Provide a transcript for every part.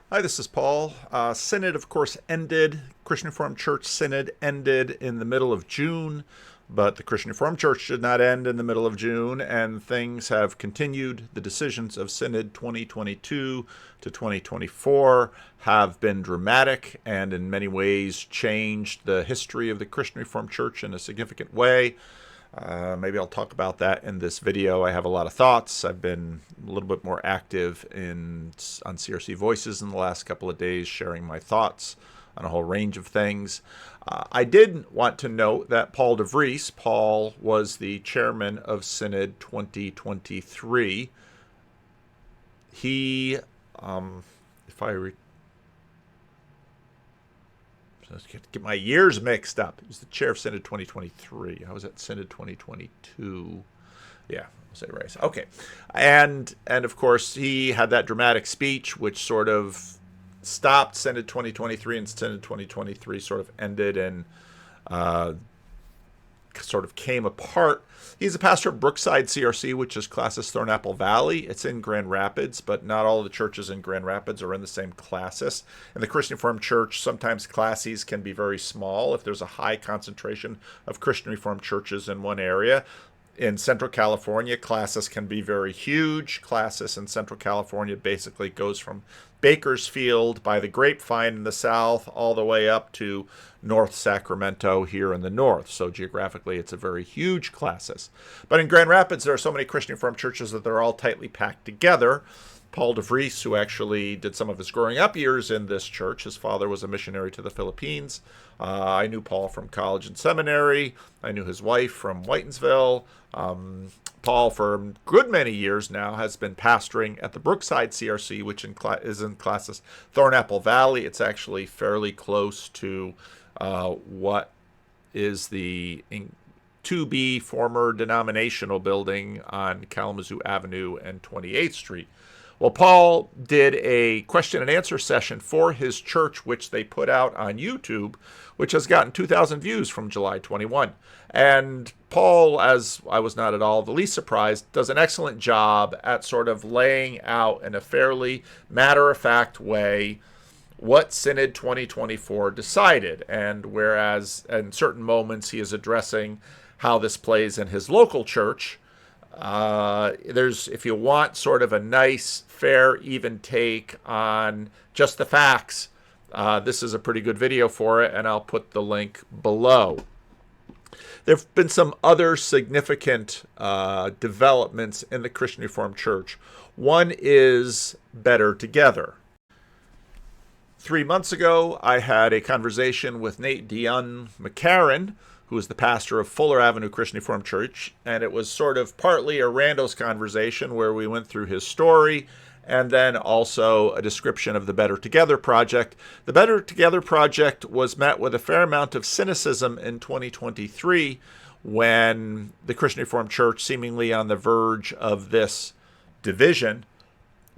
Hi, this is Paul. Synod, of course, ended. Christian Reformed Church Synod ended in the middle of June, but the Christian Reformed Church did not end in the middle of June, and things have continued. The decisions of Synod 2022 to 2024 have been dramatic and in many ways changed the history of the Christian Reformed Church in a significant way. Maybe I'll talk about that in this video. I have a lot of thoughts. I've been a little bit more active on CRC Voices in the last couple of days, sharing my thoughts on a whole range of things. I did want to note that Paul DeVries, Paul was the chairman of Synod 2023. He, if I get my years mixed up. He was the chair of Synod 2023. I was at Synod 2022. Yeah, I'll say right. Okay. And of course, he had that dramatic speech, which sort of stopped Synod 2023, and Synod 2023 sort of ended and sort of came apart. He's a pastor of Brookside CRC, which is Classis Thornapple Valley. It's in Grand Rapids, but not all of the churches in Grand Rapids are in the same classis. In the Christian Reformed Church, sometimes classes can be very small if there's a high concentration of Christian Reformed churches in one area. In Central California, classis can be very huge. Classis in Central California basically goes from Bakersfield by the Grapevine in the south all the way up to North Sacramento here in the north. So geographically, it's a very huge classis. But in Grand Rapids, there are so many Christian Reformed churches that they're all tightly packed together. Paul DeVries, who actually did some of his growing up years in this church, his father was a missionary to the Philippines. I knew Paul from college and seminary. I knew his wife from Whitensville. Paul, for a good many years now, has been pastoring at the Brookside CRC, which is in Classis Thornapple Valley. It's actually fairly close to what is the to-be former Denominational building on Kalamazoo Avenue and 28th Street. Well, Paul did a question and answer session for his church, which they put out on YouTube, which has gotten 2,000 views from July 21. And Paul, as I was not at all the least surprised, does an excellent job at sort of laying out in a fairly matter-of-fact way what Synod 2024 decided. And whereas in certain moments he is addressing how this plays in his local church, if you want sort of a nice, fair, even take on just the facts, this is a pretty good video for it, and I'll put the link below. There have been some other significant developments in the Christian Reformed Church. One is Better Together. 3 months ago, I had a conversation with Nate Dion McCarran, who is the pastor of Fuller Avenue Christian Reformed Church, and it was sort of partly a Randos conversation where we went through his story and then also a description of the Better Together project. The Better Together project was met with a fair amount of cynicism in 2023 when the Christian Reformed Church, seemingly on the verge of this division,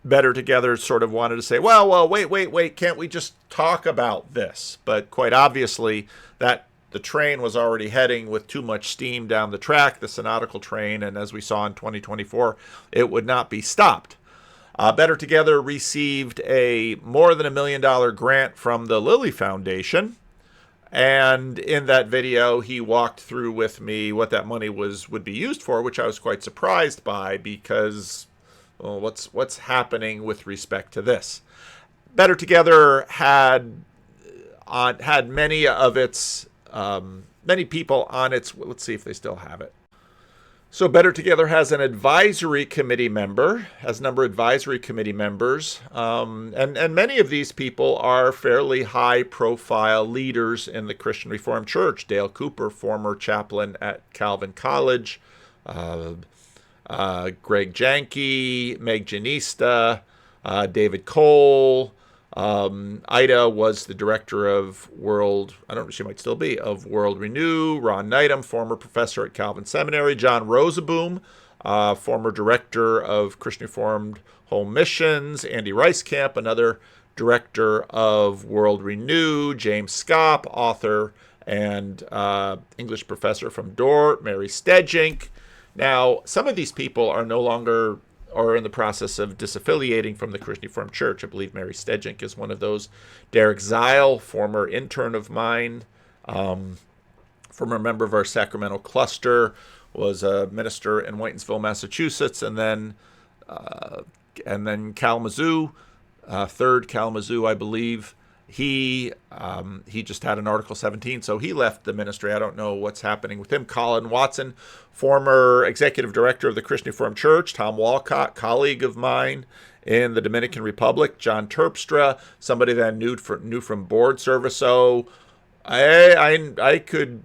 Better Together sort of wanted to say, well, wait, can't we just talk about this? But quite obviously, that the train was already heading with too much steam down the track, the synodical train, and as we saw in 2024, it would not be stopped. Better Together received a more than $1 million grant from the Lilly Foundation, and in that video, he walked through with me what that money would be used for, which I was quite surprised by because, well, what's happening with respect to this? Better Together had many of its many people on its, let's see if they still have it. So Better Together has an advisory committee member, has a number of advisory committee members, and many of these people are fairly high-profile leaders in the Christian Reformed Church. Dale Cooper, former chaplain at Calvin College, Greg Janke, Meg Janista, David Cole. Ida was the director of she might still be, of World Renew. Ron Needham, former professor at Calvin Seminary. John Rosaboom, former director of Christian Reformed Home Missions. Andy Reiskamp, another director of World Renew. James Scopp, author and English professor from Dort. Mary Stedjink. Now, some of these people are no longer are in the process of disaffiliating from the Christian Reformed Church. I believe Mary Stedjink is one of those. Derek Zeil, former intern of mine, former member of our Sacramento cluster, was a minister in Whitensville, Massachusetts, and then Kalamazoo, third Kalamazoo, I believe. He just had an Article 17, so he left the ministry. I don't know what's happening with him. Colin Watson, former executive director of the Christian Reformed Church. Tom Walcott, colleague of mine in the Dominican Republic. John Terpstra, somebody that I knew from board service. So I could,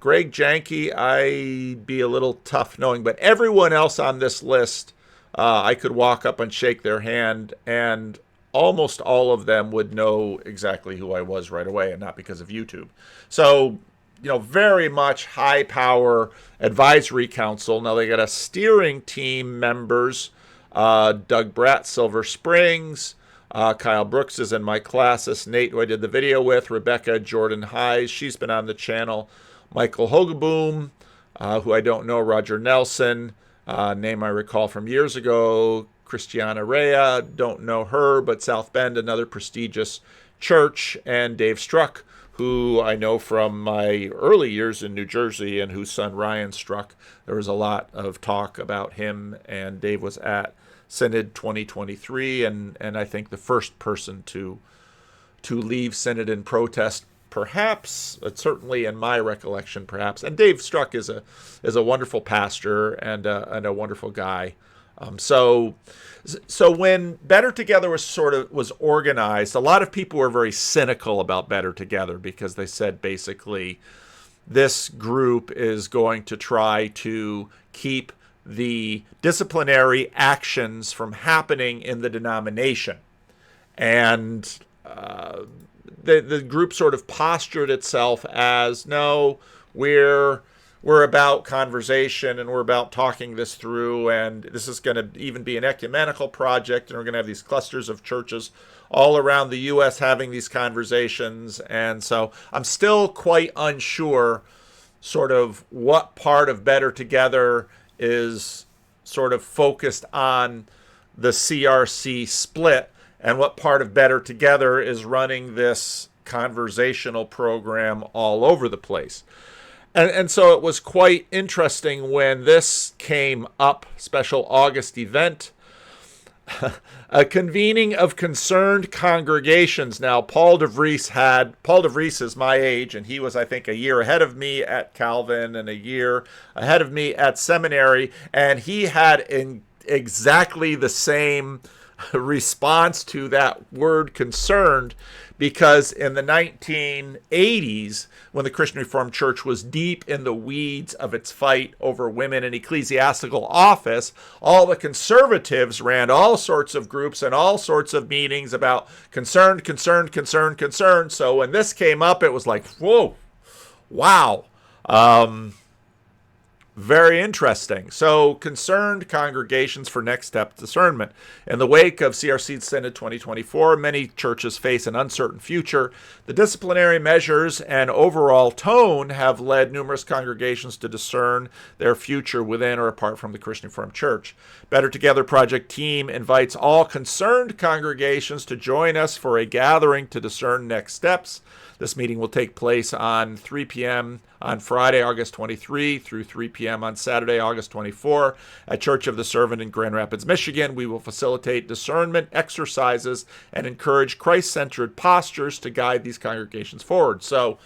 Greg Janke, I'd be a little tough knowing, but everyone else on this list, I could walk up and shake their hand, and almost all of them would know exactly who I was right away, and not because of YouTube. So, very much high power advisory council. Now they got a steering team members, Doug Bratt, Silver Springs, Kyle Brooks is in my classes, Nate, who I did the video with, Rebecca Jordan Hayes, she's been on the channel, Michael Hogaboom, who I don't know, Roger Nelson, name I recall from years ago, Christiana Rea, don't know her, but South Bend, another prestigious church, and Dave Struck, who I know from my early years in New Jersey and whose son Ryan Struck. There was a lot of talk about him, and Dave was at Synod 2023, and I think the first person to leave Synod in protest, perhaps, certainly in my recollection, perhaps. And Dave Struck is a wonderful pastor and a wonderful guy. So when Better Together was organized, a lot of people were very cynical about Better Together because they said basically this group is going to try to keep the disciplinary actions from happening in the denomination. And the group sort of postured itself as, no, we're about conversation, and we're about talking this through, and this is going to even be an ecumenical project, and we're going to have these clusters of churches all around the U.S. having these conversations. And so I'm still quite unsure sort of what part of Better Together is sort of focused on the CRC split, and what part of Better Together is running this conversational program all over the place. And so it was quite interesting when this came up, special August event, a convening of concerned congregations. Now, Paul DeVries is my age, and he was, I think, a year ahead of me at Calvin and a year ahead of me at seminary, and he had exactly the same response to that word concerned, because in the 1980s, when the Christian Reformed Church was deep in the weeds of its fight over women in ecclesiastical office, all the conservatives ran all sorts of groups and all sorts of meetings about concerned. So when this came up, it was like, whoa, wow. Very interesting. So, concerned congregations for next step discernment. In the wake of CRC Synod 2024, many churches face an uncertain future. The disciplinary measures and overall tone have led numerous congregations to discern their future within or apart from the Christian Reformed Church. Better Together Project team invites all concerned congregations to join us for a gathering to discern next steps. This meeting will take place on 3 p.m. on Friday, August 23 through 3 p.m. on Saturday, August 24 at Church of the Servant in Grand Rapids, Michigan. We will facilitate discernment exercises and encourage Christ-centered postures to guide these congregations forward. So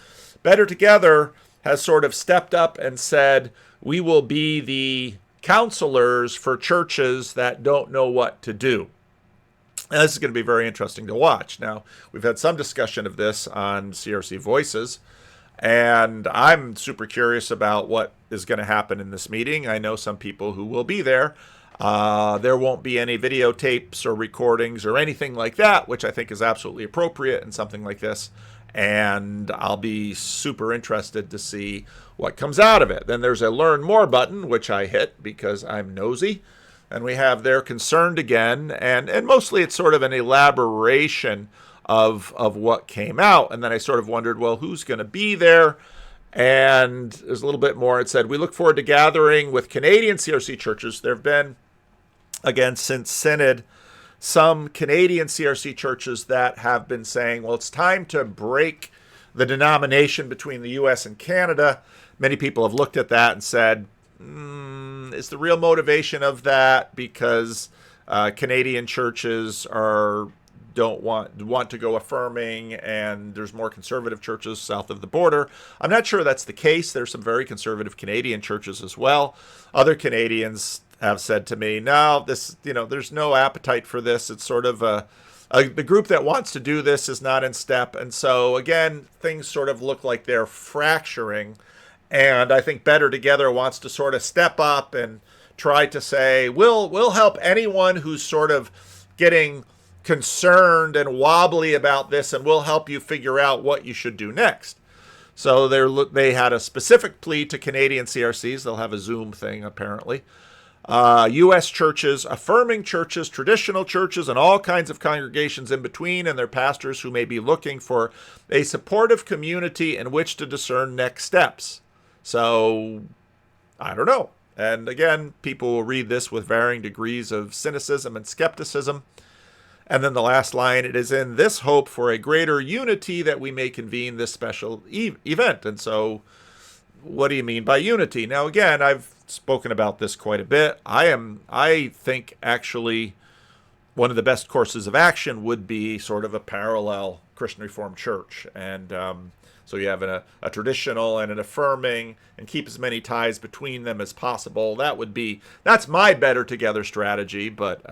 Better Together has sort of stepped up and said, we will be the counselors for churches that don't know what to do. And this is going to be very interesting to watch. Now, we've had some discussion of this on CRC Voices, and I'm super curious about what is going to happen in this meeting. I know some people who will be there. There won't be any videotapes or recordings or anything like that, which I think is absolutely appropriate in something like this. And I'll be super interested to see what comes out of it. Then there's a Learn More button, which I hit because I'm nosy. And we have They're Concerned again, and mostly it's sort of an elaboration of what came out. And then I sort of wondered, well, who's going to be there? And there's a little bit more. It said, we look forward to gathering with Canadian CRC churches. There have been again, since Synod, some Canadian CRC churches that have been saying, well, it's time to break the denomination between the U.S. and Canada. Many people have looked at that and said, is the real motivation of that because Canadian churches don't want to go affirming, and there's more conservative churches south of the border? I'm not sure that's the case. There's some very conservative Canadian churches as well. Other Canadians have said to me, no, there's no appetite for this. It's sort of the group that wants to do this is not in step. And so, again, things sort of look like they're fracturing. And I think Better Together wants to sort of step up and try to say, we'll help anyone who's sort of getting concerned and wobbly about this, and we'll help you figure out what you should do next. So they had a specific plea to Canadian CRCs. They'll have a Zoom thing, apparently. U.S. churches, affirming churches, traditional churches, and all kinds of congregations in between, and their pastors who may be looking for a supportive community in which to discern next steps. So, I don't know. And again, people will read this with varying degrees of cynicism and skepticism. And then the last line, it is in this hope for a greater unity that we may convene this special event. And so, what do you mean by unity? Now, again, I've spoken about this quite a bit. I think actually one of the best courses of action would be sort of a parallel Christian Reformed church. And so you have a traditional and an affirming, and keep as many ties between them as possible. That's my Better Together strategy, but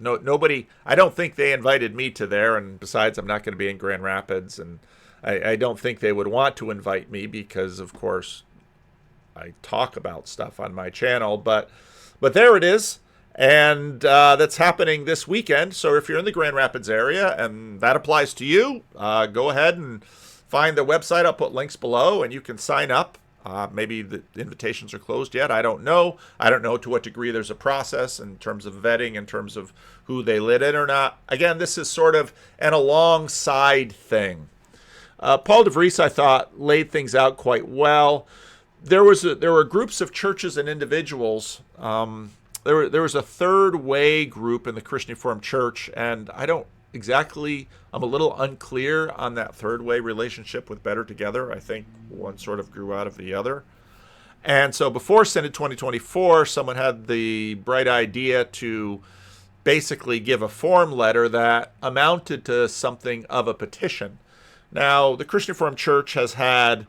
nobody, I don't think they invited me to there. And besides, I'm not going to be in Grand Rapids, and I don't think they would want to invite me because, of course, I talk about stuff on my channel. But there it is, and that's happening this weekend. So if you're in the Grand Rapids area and that applies to you, go ahead and find the website. I'll put links below, and you can sign up. Maybe the invitations are closed yet. I don't know. I don't know to what degree there's a process in terms of vetting, in terms of who they let in or not. Again, this is sort of an alongside thing. Paul DeVries, I thought, laid things out quite well. There were groups of churches and individuals. There was a third way group in the Christian Reformed Church, and I'm a little unclear on that third way relationship with Better Together. I think one sort of grew out of the other. And so before Synod 2024, someone had the bright idea to basically give a form letter that amounted to something of a petition. Now, the Christian Reformed Church has had,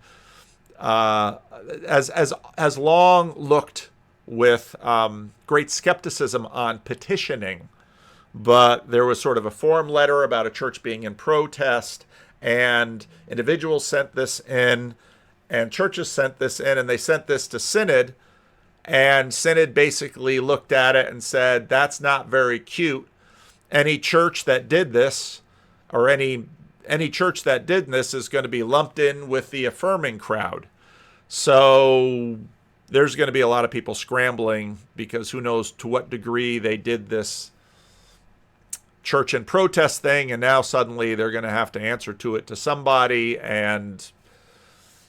has long looked with great skepticism on petitioning. But there was sort of a form letter about a church being in protest, and individuals sent this in, and churches sent this in, and they sent this to Synod, and Synod basically looked at it and said, that's not very cute. Any church that did this, or any church that did this, is going to be lumped in with the affirming crowd. So there's going to be a lot of people scrambling, because who knows to what degree they did this church and protest thing, and now suddenly they're going to have to answer to it to somebody. And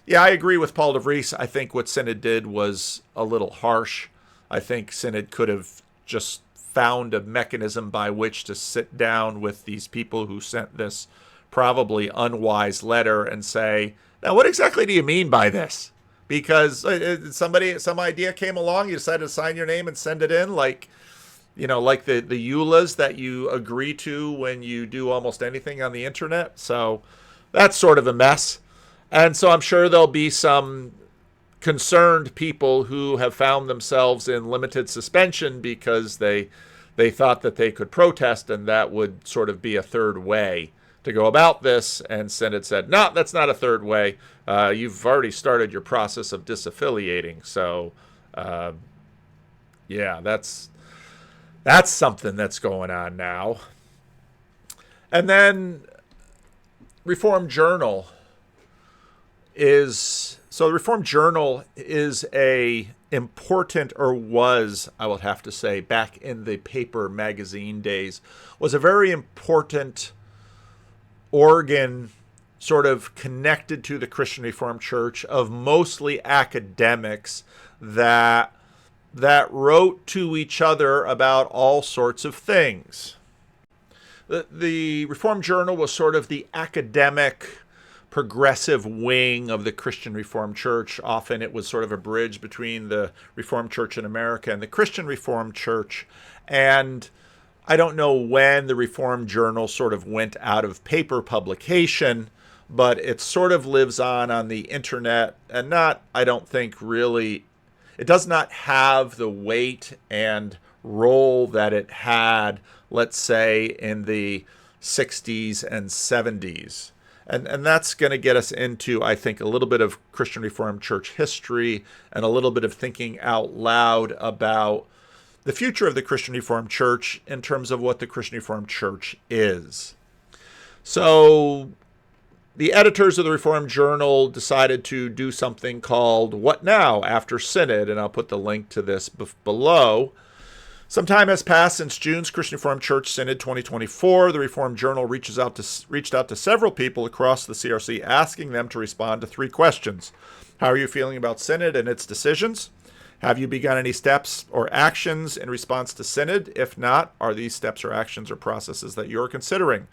yeah, I agree with Paul DeVries. I think what Synod did was a little harsh. I think Synod could have just found a mechanism by which to sit down with these people who sent this probably unwise letter and say, now what exactly do you mean by this? Because some idea came along, you decided to sign your name and send it in, like the EULAs that you agree to when you do almost anything on the internet. So that's sort of a mess. And so I'm sure there'll be some concerned people who have found themselves in limited suspension because they thought that they could protest, and that would sort of be a third way to go about this. And Synod said, no, that's not a third way. You've already started your process of disaffiliating. So, yeah, that's something that's going on now. And then Reformed Journal is a important, or was, I would have to say, back in the paper magazine days, was a very important organ sort of connected to the Christian Reformed Church of mostly academics that that wrote to each other about all sorts of things. The Reformed Journal was sort of the academic, progressive wing of the Christian Reformed Church. Often it was sort of a bridge between the Reformed Church in America and the Christian Reformed Church. And I don't know when the Reformed Journal sort of went out of paper publication, but it sort of lives on the internet, and not, I don't think, really, it does not have the weight and role that it had, let's say, in the 60s and 70s. And that's going to get us into, I think, a little bit of Christian Reformed Church history and a little bit of thinking out loud about the future of the Christian Reformed Church in terms of what the Christian Reformed Church is. So the editors of the Reformed Journal decided to do something called What Now After Synod, and I'll put the link to this below. Some time has passed since June's Christian Reformed Church Synod 2024. The Reformed Journal reached out to several people across the CRC, asking them to respond to 3 questions. How are you feeling about Synod and its decisions? Have you begun any steps or actions in response to Synod? If not, are these steps or actions or processes that you're considering?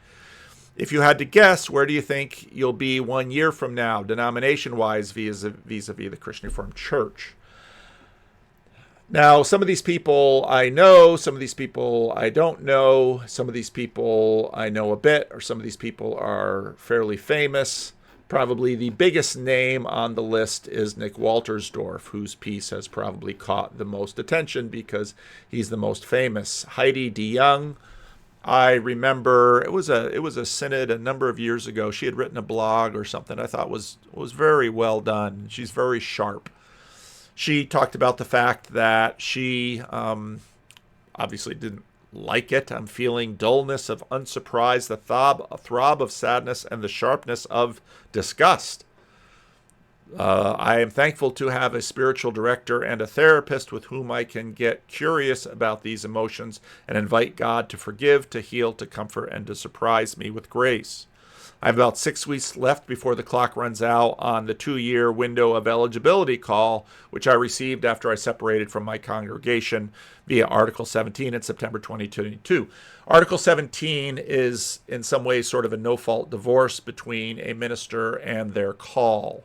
If you had to guess, where do you think you'll be 1 year from now, denomination-wise, vis-a-vis the Christian Reformed Church? Now, some of these people I know, some of these people I don't know, some of these people I know a bit, or some of these people are fairly famous. Probably the biggest name on the list is Nick Wolterstorff, whose piece has probably caught the most attention because he's the most famous. Heidi DeYoung, I remember it was a synod a number of years ago. She had written a blog or something I thought was very well done. She's very sharp. She talked about the fact that she obviously didn't like it. I'm feeling dullness of unsurprise, a throb of sadness, and the sharpness of disgust. I am thankful to have a spiritual director and a therapist with whom I can get curious about these emotions and invite God to forgive, to heal, to comfort, and to surprise me with grace. I have about 6 weeks left before the clock runs out on the 2-year window of eligibility call, which I received after I separated from my congregation via Article 17 in September 2022. Article 17 is in some ways sort of a no-fault divorce between a minister and their call.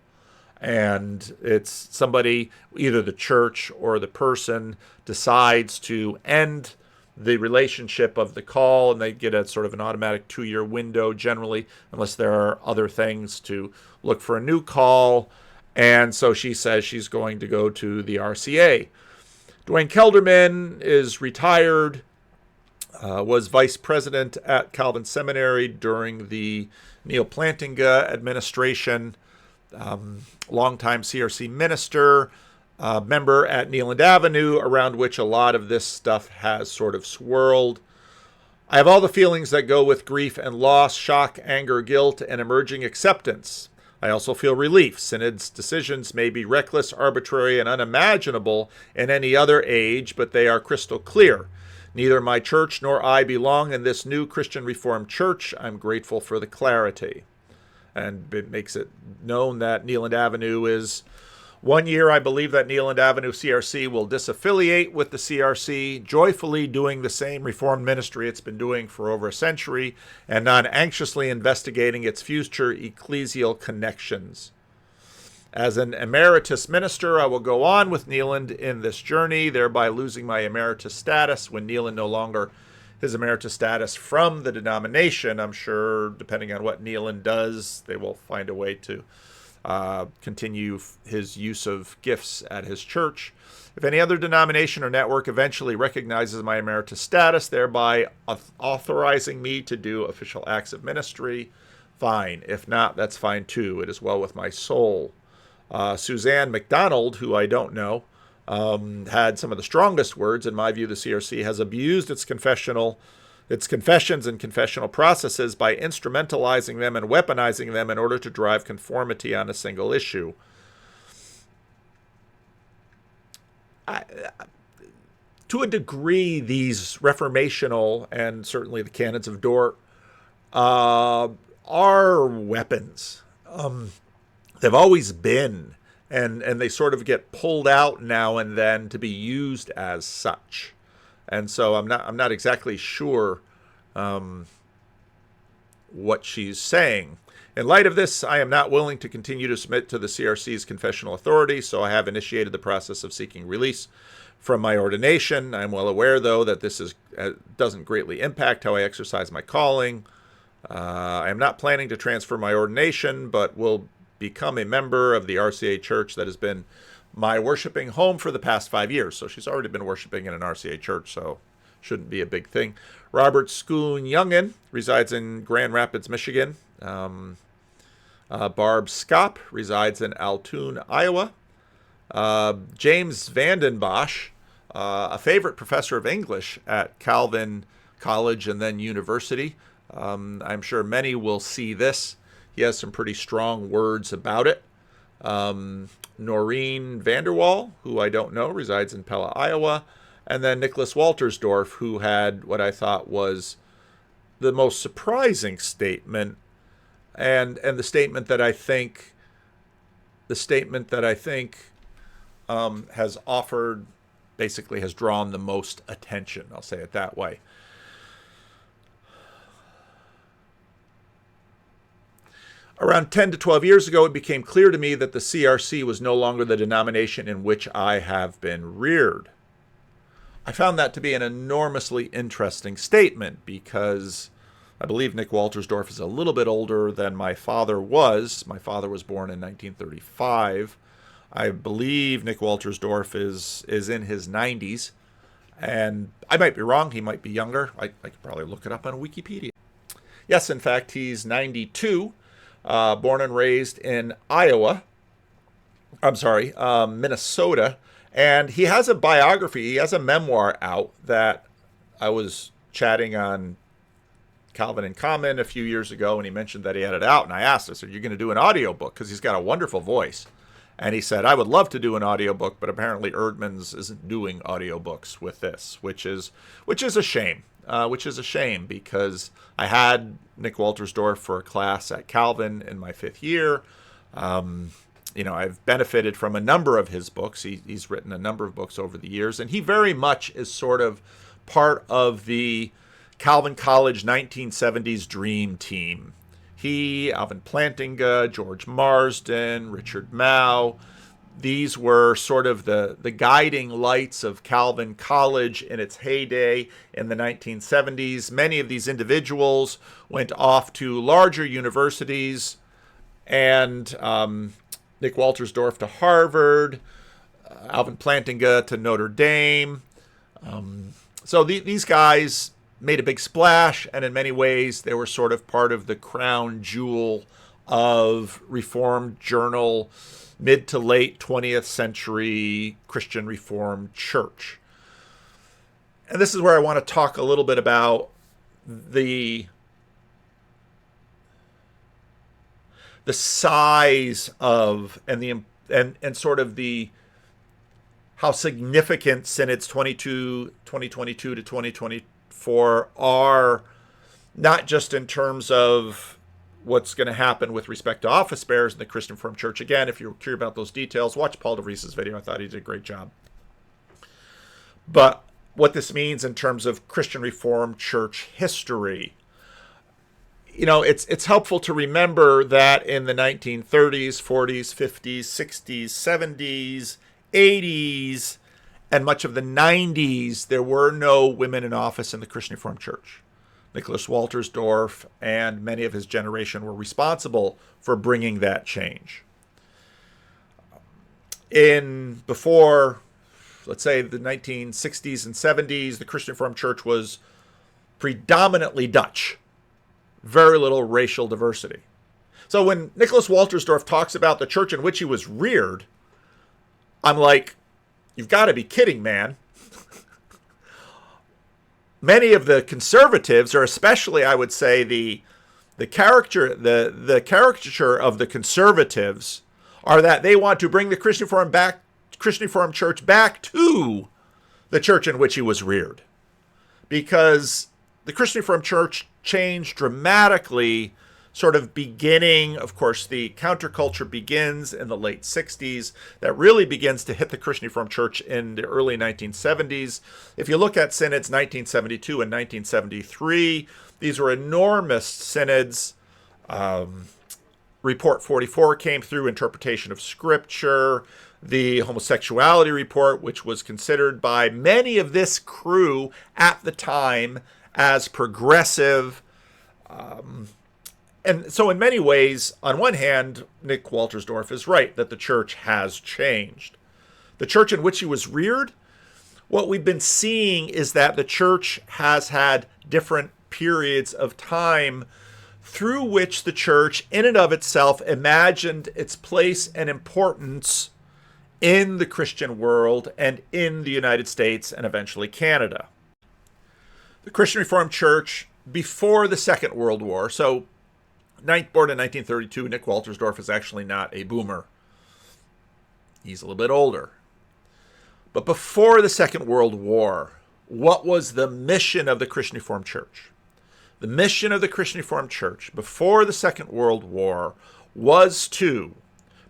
And it's somebody, either the church or the person, decides to end the relationship of the call, and they get a sort of an automatic 2-year window generally, unless there are other things to look for a new call. And so she says she's going to go to the RCA. Dwayne Kelderman is retired, was vice president at Calvin Seminary during the Neil Plantinga administration, longtime CRC minister, member at Neeland Avenue, around which a lot of this stuff has sort of swirled. I have all the feelings that go with grief and loss, shock, anger, guilt, and emerging acceptance. I also feel relief. Synod's decisions may be reckless, arbitrary, and unimaginable in any other age, but they are crystal clear. Neither my church nor I belong in this new Christian Reformed Church. I'm grateful for the clarity. And it makes it known that Neeland Avenue is 1 year. I believe that Neeland Avenue CRC will disaffiliate with the CRC, joyfully doing the same Reformed ministry it's been doing for over a century, and not anxiously investigating its future ecclesial connections. As an emeritus minister, I will go on with Neeland in this journey, thereby losing my emeritus status when Neeland no longer his emeritus status from the denomination. I'm sure, depending on what Neeland does, they will find a way to continue his use of gifts at his church. If any other denomination or network eventually recognizes my emeritus status, thereby authorizing me to do official acts of ministry, fine. If not, that's fine too. It is well with my soul. Suzanne McDonald, who I don't know, had some of the strongest words. In my view, the CRC has abused its confessions and confessional processes by instrumentalizing them and weaponizing them in order to drive conformity on a single issue. To a degree, these reformational and certainly the canons of Dort are weapons. They've always been and they sort of get pulled out now and then to be used as such. And so I'm not exactly sure what she's saying. In light of this, I am not willing to continue to submit to the CRC's confessional authority, so I have initiated the process of seeking release from my ordination. I'm well aware, though, that this doesn't greatly impact how I exercise my calling. I am not planning to transfer my ordination, but will become a member of the RCA church that has been my worshiping home for the past 5 years. So she's already been worshiping in an RCA church, so shouldn't be a big thing. Robert Schoon Youngin resides in Grand Rapids, Michigan. Barb Skop resides in Altoona, Iowa. James Vandenbosch, a favorite professor of English at Calvin College and then University. I'm sure many will see this. He has some pretty strong words about it. Noreen Vanderwall, who I don't know, resides in Pella, Iowa. And then Nicholas Wolterstorff, who had what I thought was the most surprising statement, and the statement that I think has offered, basically has drawn the most attention. I'll say it that way. Around 10 to 12 years ago, it became clear to me that the CRC was no longer the denomination in which I have been reared. I found that to be an enormously interesting statement because I believe Nick Wolterstorff is a little bit older than my father was. My father was born in 1935. I believe Nick Wolterstorff is in his 90s. And I might be wrong. He might be younger. I could probably look it up on Wikipedia. Yes, in fact, he's 92. Born and raised in Minnesota. And he has a biography, he has a memoir out that I was chatting on Calvin in Common a few years ago, and he mentioned that he had it out. And I asked, I said, "You're going to do an audiobook?" Because he's got a wonderful voice. And he said, "I would love to do an audiobook, but apparently Erdman's isn't doing audiobooks with this," which is a shame. Because I had Nick Wolterstorff for a class at Calvin in my 5th year. I've benefited from a number of his books. He's written a number of books over the years, and he very much is sort of part of the Calvin College 1970s dream team. He, Alvin Plantinga, George Marsden, Richard Mao, these were sort of the guiding lights of Calvin College in its heyday in the 1970s. Many of these individuals went off to larger universities, and Nick Wolterstorff to Harvard, Alvin Plantinga to Notre Dame. So these guys made a big splash, and in many ways they were sort of part of the crown jewel of Reformed Journal, mid to late 20th century Christian Reformed Church. And this is where I want to talk a little bit about the size of and sort of the how significant Synods 2022 to 2024 are, not just in terms of what's going to happen with respect to office bearers in the Christian Reformed Church. Again, if you're curious about those details, watch Paul DeVries's video. I thought he did a great job. But what this means in terms of Christian Reformed Church history. It's helpful to remember that in the 1930s, 40s, 50s, 60s, 70s, 80s, and much of the 90s, there were no women in office in the Christian Reformed Church. Nicholas Wolterstorff and many of his generation were responsible for bringing that change. Before, let's say, the 1960s and 70s, the Christian Reformed Church was predominantly Dutch. Very little racial diversity. So when Nicholas Wolterstorff talks about the church in which he was reared, I'm like, you've got to be kidding, man. Many of the conservatives, or especially I would say the caricature of the conservatives, are that they want to bring the Christian Reformed Church back to the church in which he was reared, because the Christian Reformed Church changed dramatically sort of beginning, of course, the counterculture begins in the late 60s. That really begins to hit the Christian Reformed Church in the early 1970s. If you look at synods 1972 and 1973, these were enormous synods. Report 44 came through, interpretation of Scripture. The homosexuality report, which was considered by many of this crew at the time as progressive. And so in many ways, on one hand, Nick Wolterstorff is right that the church has changed. The church in which he was reared, what we've been seeing is that the church has had different periods of time through which the church in and of itself imagined its place and importance in the Christian world and in the United States and eventually Canada. The Christian Reformed Church before the Second World War, so born in 1932, Nick Wolterstorff is actually not a boomer. He's a little bit older. But before the Second World War, what was the mission of the Christian Reformed Church? The mission of the Christian Reformed Church before the Second World War was to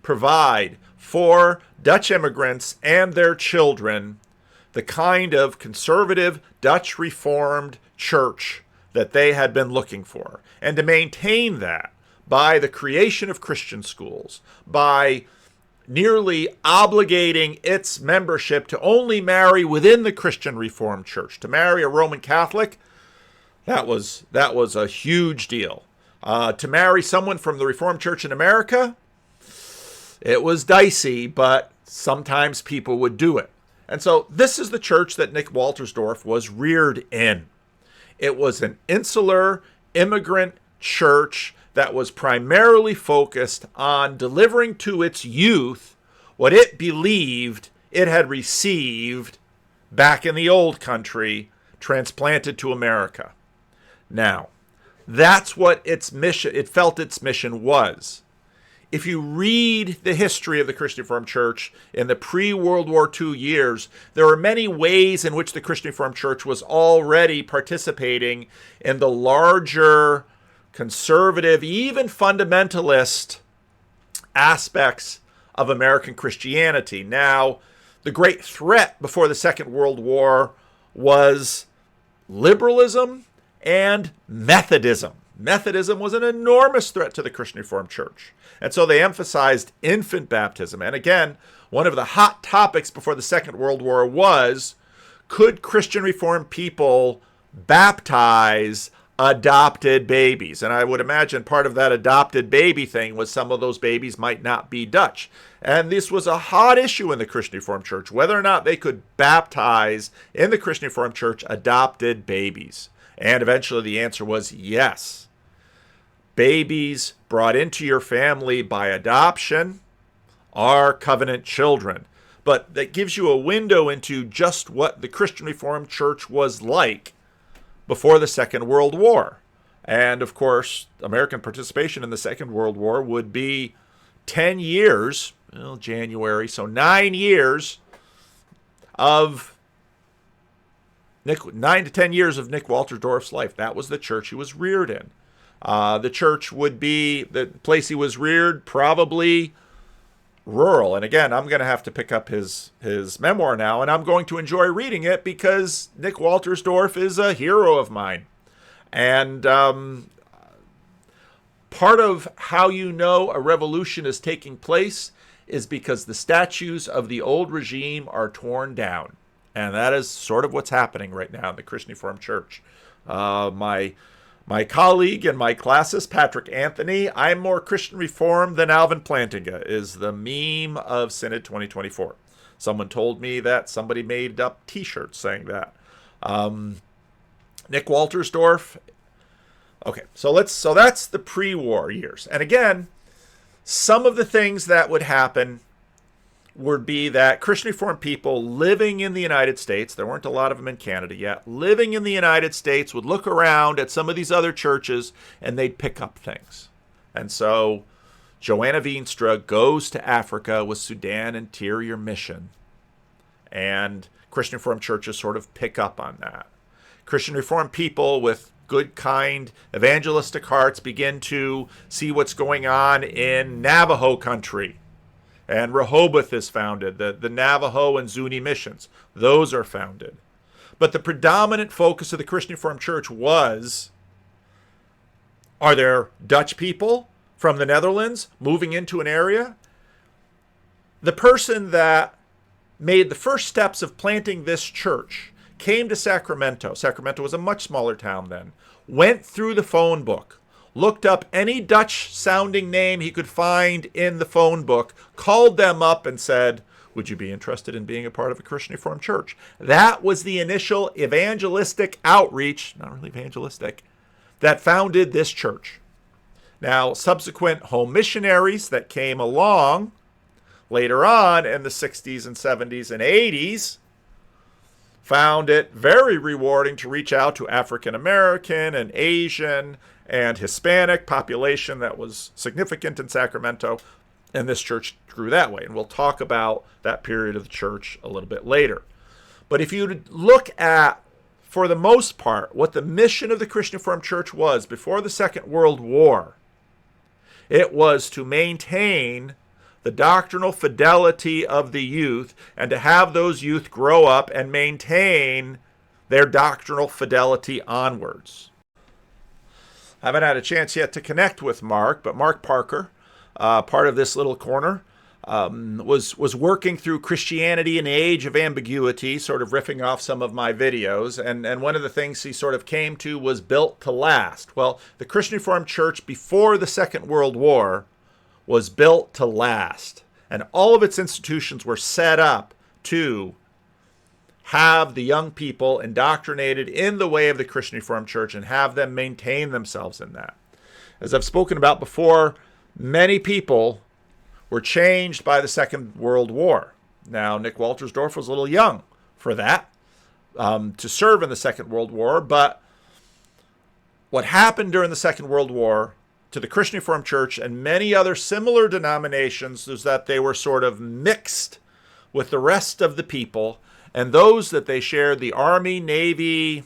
provide for Dutch immigrants and their children the kind of conservative Dutch Reformed church that they had been looking for, and to maintain that by the creation of Christian schools, by nearly obligating its membership to only marry within the Christian Reformed Church. To marry a Roman Catholic, that was a huge deal. To marry someone from the Reformed Church in America, it was dicey, but sometimes people would do it. And so this is the church that Nick Wolterstorff was reared in. It was an insular immigrant church that was primarily focused on delivering to its youth what it believed it had received back in the old country, transplanted to America. Now, that's what its mission, it felt its mission was. If you read the history of the Christian Reformed Church in the pre-World War II years, there are many ways in which the Christian Reformed Church was already participating in the larger conservative, even fundamentalist aspects of American Christianity. Now, the great threat before the Second World War was liberalism and Methodism. Methodism was an enormous threat to the Christian Reformed Church. And so they emphasized infant baptism. And again, one of the hot topics before the Second World War was, could Christian Reformed people baptize adopted babies? And I would imagine part of that adopted baby thing was some of those babies might not be Dutch. And this was a hot issue in the Christian Reformed Church, whether or not they could baptize in the Christian Reformed Church adopted babies. And eventually the answer was yes. Babies brought into your family by adoption are covenant children. But that gives you a window into just what the Christian Reformed Church was like before the Second World War. And of course, American participation in the Second World War would be 10 years, January, so 9 years of 9 to 10 years of Nick Wolterstorff's life. That was the church he was reared in. The church would be, the place he was reared, probably rural. And again, I'm going to have to pick up his memoir now, and I'm going to enjoy reading it because Nick Wolterstorff is a hero of mine. And part of how you know a revolution is taking place is because the statues of the old regime are torn down. And that is sort of what's happening right now in the Christian Reformed Church. My colleague in my classes, Patrick Anthony, I'm more Christian Reformed than Alvin Plantinga, is the meme of Synod 2024. Someone told me that somebody made up T-shirts saying that. Nick Wolterstorff. Okay, so that's the pre-war years. And again, some of the things that would happen would be that Christian Reformed people living in the United States, there weren't a lot of them in Canada yet, living in the United States would look around at some of these other churches and they'd pick up things. And so Joanna Veenstra goes to Africa with Sudan Interior Mission, and Christian Reformed churches sort of pick up on that. Christian Reformed people with good, kind, evangelistic hearts begin to see what's going on in Navajo country. And Rehoboth is founded, the Navajo and Zuni missions. Those are founded. But the predominant focus of the Christian Reformed Church was, are there Dutch people from the Netherlands moving into an area? The person that made the first steps of planting this church came to Sacramento. Sacramento was a much smaller town then. Went through the phone book, looked up any Dutch-sounding name he could find in the phone book, called them up and said, would you be interested in being a part of a Christian Reformed church? That was the initial evangelistic outreach, not really evangelistic, that founded this church. Now, subsequent home missionaries that came along later on in the 60s and 70s and 80s found it very rewarding to reach out to African American and Asian and Hispanic population that was significant in Sacramento, and this church grew that way. And we'll talk about that period of the church a little bit later. But if you look at, for the most part, what the mission of the Christian Reformed Church was before the Second World War, it was to maintain the doctrinal fidelity of the youth and to have those youth grow up and maintain their doctrinal fidelity onwards. I haven't had a chance yet to connect with Mark, but Mark Parker, part of this little corner, was working through Christianity in the Age of Ambiguity, sort of riffing off some of my videos. And one of the things he sort of came to was built to last. Well, the Christian Reformed Church before the Second World War was built to last. And all of its institutions were set up to have the young people indoctrinated in the way of the Christian Reformed Church and have them maintain themselves in that. As I've spoken about before, many people were changed by the Second World War. Now, Nick Wolterstorff was a little young for that, to serve in the Second World War, but what happened during the Second World War to the Christian Reformed Church and many other similar denominations is that they were sort of mixed with the rest of the people, and those that they shared, the Army, Navy,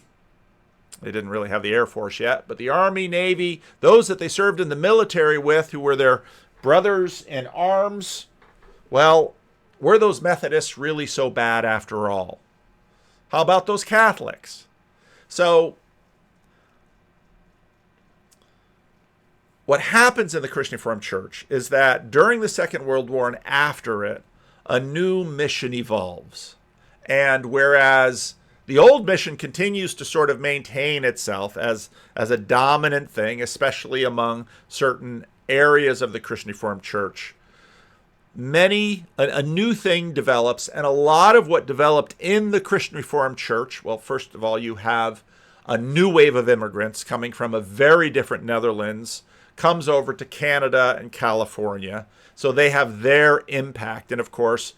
they didn't really have the Air Force yet, but the Army, Navy, those that they served in the military with, who were their brothers in arms, well, were those Methodists really so bad after all? How about those Catholics? So, what happens in the Christian Reformed Church is that during the Second World War and after it, a new mission evolves. And whereas the old mission continues to sort of maintain itself as a dominant thing, especially among certain areas of the Christian Reformed Church, a new thing develops, and a lot of what developed in the Christian Reformed Church, well, first of all, you have a new wave of immigrants coming from a very different Netherlands, comes over to Canada and California, so they have their impact. And of course,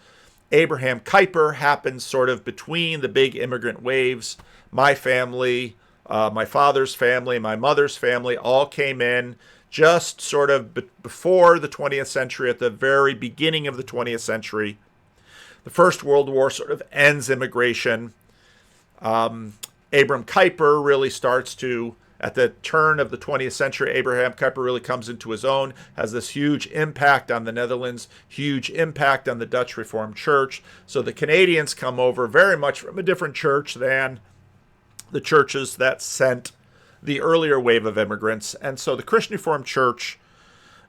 Abraham Kuyper happens sort of between the big immigrant waves. My family, my father's family, my mother's family all came in just sort of before the 20th century, at the very beginning of the 20th century. The First World War sort of ends immigration. Abraham Kuyper really starts to, at the turn of the 20th century, Abraham Kuyper really comes into his own, has this huge impact on the Netherlands, huge impact on the Dutch Reformed Church. So the Canadians come over very much from a different church than the churches that sent the earlier wave of immigrants. And so the Christian Reformed Church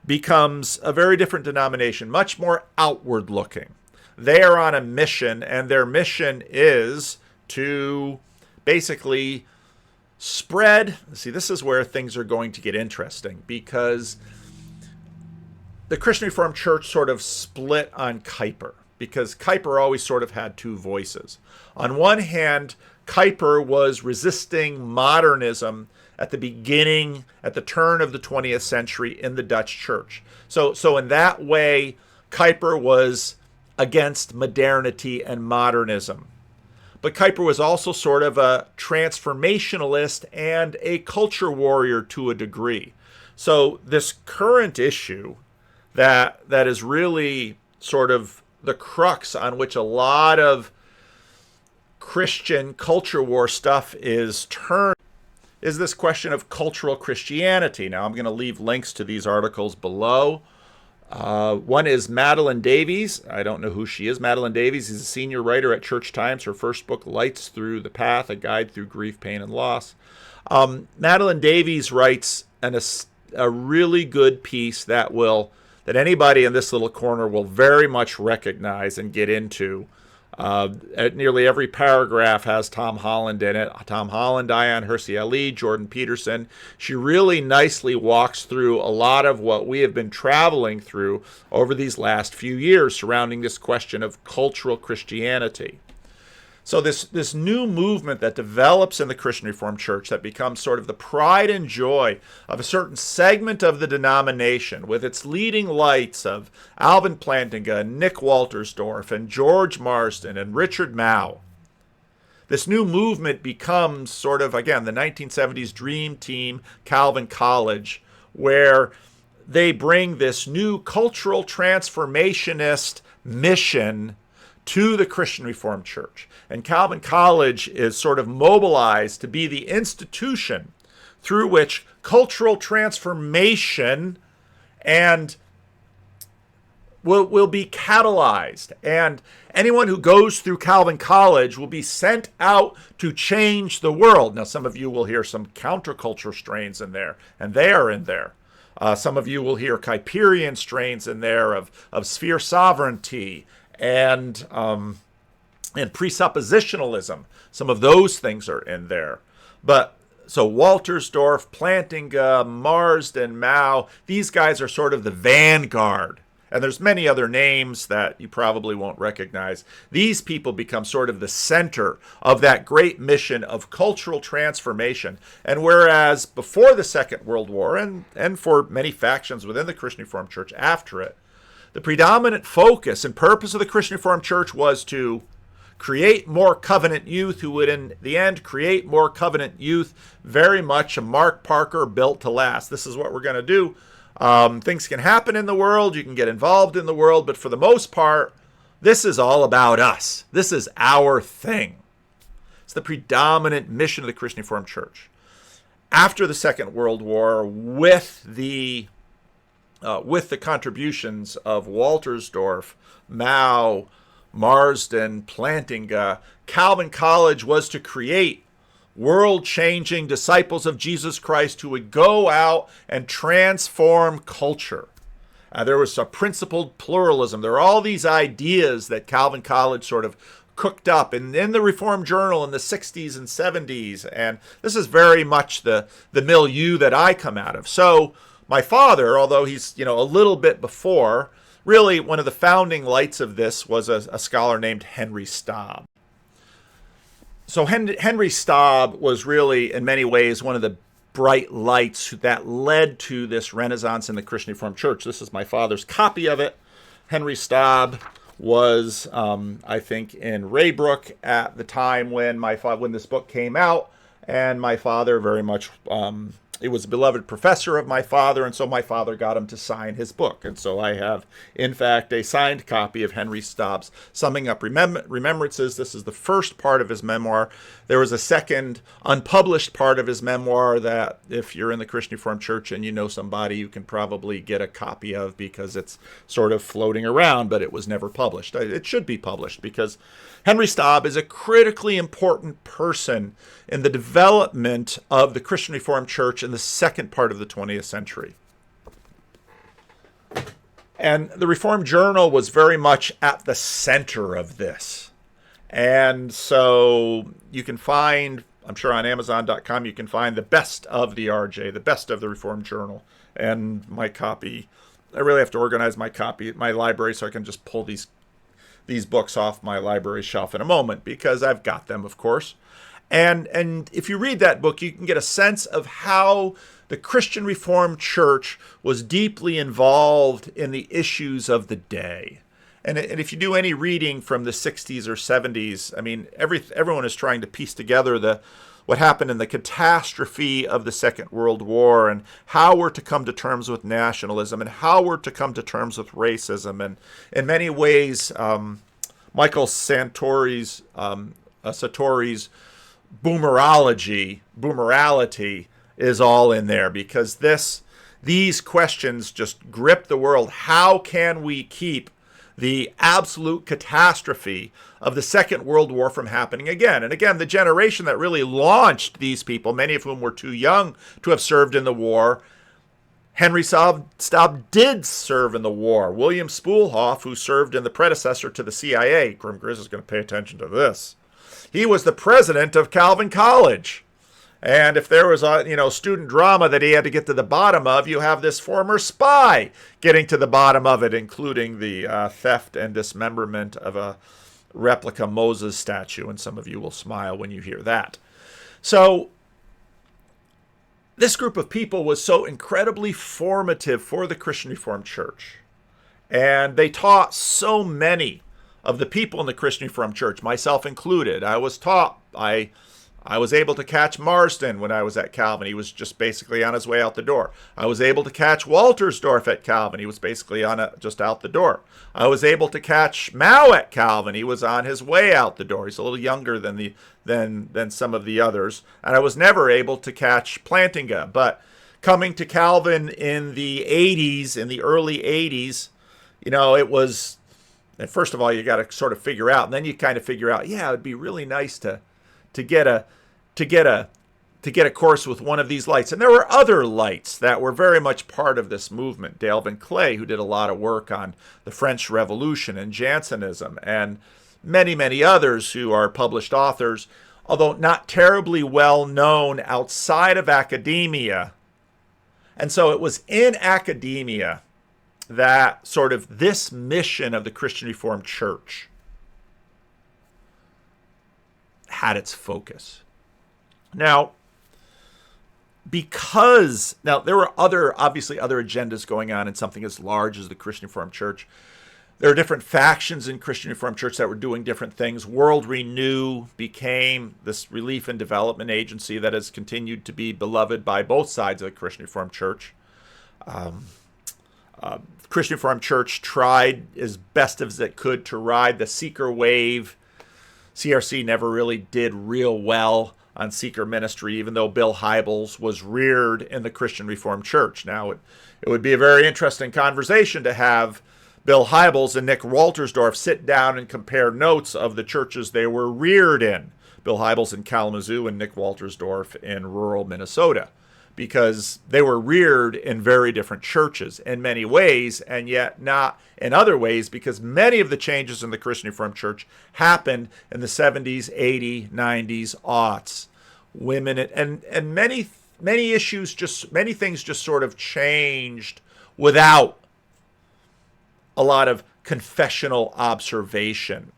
becomes a very different denomination, much more outward looking. They are on a mission, and their mission is to basically spread. See, this is where things are going to get interesting, because the Christian Reformed Church sort of split on Kuyper, because Kuyper always sort of had two voices. On one hand, Kuyper was resisting modernism at the beginning, at the turn of the 20th century in the Dutch church. So in that way, Kuyper was against modernity and modernism. But Kuyper was also sort of a transformationalist and a culture warrior to a degree. So this current issue that is really sort of the crux on which a lot of Christian culture war stuff is turned is this question of cultural Christianity. Now, I'm going to leave links to these articles below. One is Madeline Davies. I don't know who she is. Madeline Davies is a senior writer at Church Times. Her first book, Lights Through the Path, A Guide Through Grief, Pain, and Loss. Madeline Davies writes a really good piece that anybody in this little corner will very much recognize and get into. Nearly every paragraph has Tom Holland in it. Tom Holland, Diane Hersey Ali, Jordan Peterson. She really nicely walks through a lot of what we have been traveling through over these last few years surrounding this question of cultural Christianity. So this new movement that develops in the Christian Reformed Church that becomes sort of the pride and joy of a certain segment of the denomination, with its leading lights of Alvin Plantinga and Nick Wolterstorff and George Marsden and Richard Mouw. This new movement becomes sort of, again, the 1970s dream team, Calvin College, where they bring this new cultural transformationist mission to the Christian Reformed Church. And Calvin College is sort of mobilized to be the institution through which cultural transformation and will be catalyzed. And anyone who goes through Calvin College will be sent out to change the world. Now, some of you will hear some counterculture strains in there, and they are in there. Some of you will hear Kuyperian strains in there of sphere sovereignty and presuppositionalism. Some of those things are in there. But so Wolterstorff, Plantinga, Marsden, Mouw, these guys are sort of the vanguard. And there's many other names that you probably won't recognize. These people become sort of the center of that great mission of cultural transformation. And whereas before the Second World War, and for many factions within the Christian Reformed Church after it, the predominant focus and purpose of the Christian Reformed Church was to create more covenant youth who would, in the end, create more covenant youth, very much a Mark Parker built to last. This is what we're going to do. Things can happen in the world. You can get involved in the world. But for the most part, this is all about us. This is our thing. It's the predominant mission of the Christian Reformed Church. After the Second World War, with the contributions of Wolterstorff, Mouw, Marsden, Plantinga, Calvin College was to create world-changing disciples of Jesus Christ who would go out and transform culture. There was a principled pluralism. There are all these ideas that Calvin College sort of cooked up in the Reformed Journal in the 60s and 70s. And this is very much the milieu that I come out of. So my father, although he's a little bit before, really one of the founding lights of this was a scholar named Henry Staub. So Henry Staub was really, in many ways, one of the bright lights that led to this renaissance in the Christian Reformed Church. This is my father's copy of it. Henry Staub was, I think, in Raybrook at the time when this book came out, and my father very much, it was a beloved professor of my father, and so my father got him to sign his book. And so I have, in fact, a signed copy of Henry Staub's Summing Up Remembrances. This is the first part of his memoir. There was a second unpublished part of his memoir that, if you're in the Christian Reformed Church and you know somebody, you can probably get a copy of because it's sort of floating around, but it was never published. It should be published because Henry Staub is a critically important person in the development of the Christian Reformed Church in the second part of the 20th century. And the Reformed Journal was very much at the center of this. And so you can find, I'm sure on Amazon.com, you can find the best of the RJ, the best of the Reformed Journal. And my copy, I really have to organize my library so I can just pull these books off my library shelf in a moment, because I've got them, of course. And if you read that book, you can get a sense of how the Christian Reformed Church was deeply involved in the issues of the day. And if you do any reading from the 60s or 70s, I mean, everyone is trying to piece together what happened in the catastrophe of the Second World War, and how we're to come to terms with nationalism, and how we're to come to terms with racism. And in many ways, Michael Satori's boomerality is all in there, because these questions just grip the world. How can we keep the absolute catastrophe of the Second World War from happening again? And again, the generation that really launched these people, many of whom were too young to have served in the war. Henry Staub did serve in the war. William Spoolhoff, who served in the predecessor to the CIA, Grim Grizz is going to pay attention to this, he was the president of Calvin College. And if there was a student drama that he had to get to the bottom of, you have this former spy getting to the bottom of it, including the theft and dismemberment of a replica Moses statue. And some of you will smile when you hear that. So this group of people was so incredibly formative for the Christian Reformed Church. And they taught so many of the people in the Christian Reformed Church, myself included. I was able to catch Marsden when I was at Calvin. He was just basically on his way out the door. I was able to catch Wolterstorff at Calvin. He was basically just out the door. I was able to catch Mao at Calvin. He was on his way out the door. He's a little younger than some of the others. And I was never able to catch Plantinga. But coming to Calvin in the 80s, in the early 80s, it was, and first of all, you got to sort of figure out, and then you kind of figure out, yeah, it'd be really nice to get a course with one of these lights. And there were other lights that were very much part of this movement. Dalvin Clay, who did a lot of work on the French Revolution and Jansenism, and many, many others who are published authors, although not terribly well known outside of academia. And so it was in academia that sort of this mission of the Christian Reformed Church had its focus. Now, there were obviously other agendas going on in something as large as the Christian Reformed Church. There are different factions in Christian Reformed Church that were doing different things. World Renew became this relief and development agency that has continued to be beloved by both sides of the Christian Reformed Church. Christian Reformed Church tried as best as it could to ride the seeker wave. CRC never really did real well on seeker ministry, even though Bill Hybels was reared in the Christian Reformed Church. Now, it would be a very interesting conversation to have Bill Hybels and Nick Wolterstorff sit down and compare notes of the churches they were reared in. Bill Hybels in Kalamazoo and Nick Wolterstorff in rural Minnesota, because they were reared in very different churches in many ways, and yet not in other ways, because many of the changes in the Christian Reformed Church happened in the 70s, 80s, 90s, aughts. Women and many things just sort of changed without a lot of confessional observation.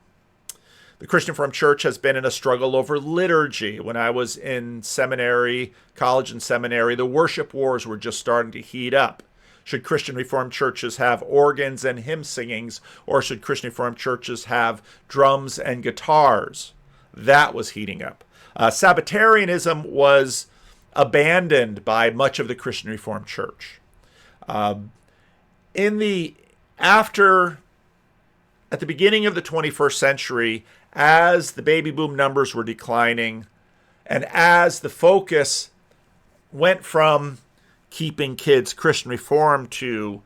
The Christian Reformed Church has been in a struggle over liturgy. When I was in seminary, college and seminary, the worship wars were just starting to heat up. Should Christian Reformed churches have organs and hymn singings, or should Christian Reformed churches have drums and guitars? That was heating up. Sabbatarianism was abandoned by much of the Christian Reformed Church. At the beginning of the 21st century, as the baby boom numbers were declining, and as the focus went from keeping kids Christian Reformed to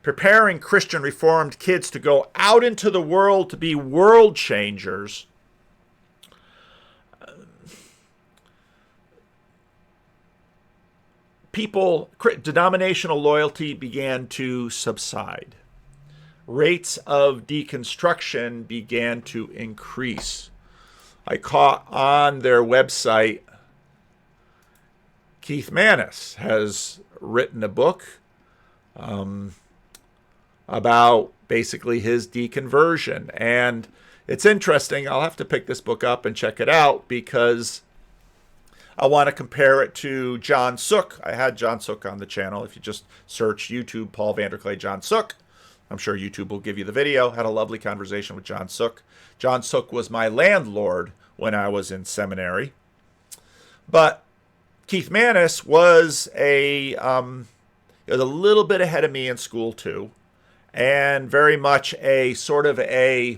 preparing Christian Reformed kids to go out into the world to be world changers, denominational loyalty began to subside. Rates of deconstruction began to increase. I caught on their website, Keith Mannis has written a book about basically his deconversion. And it's interesting. I'll have to pick this book up and check it out, because I want to compare it to John Sook. I had John Sook on the channel. If you just search YouTube, Paul Vanderklay, John Sook, I'm sure YouTube will give you the video. Had a lovely conversation with John Sook. John Sook was my landlord when I was in seminary. But Keith Mannis was a little bit ahead of me in school too, and very much a sort of a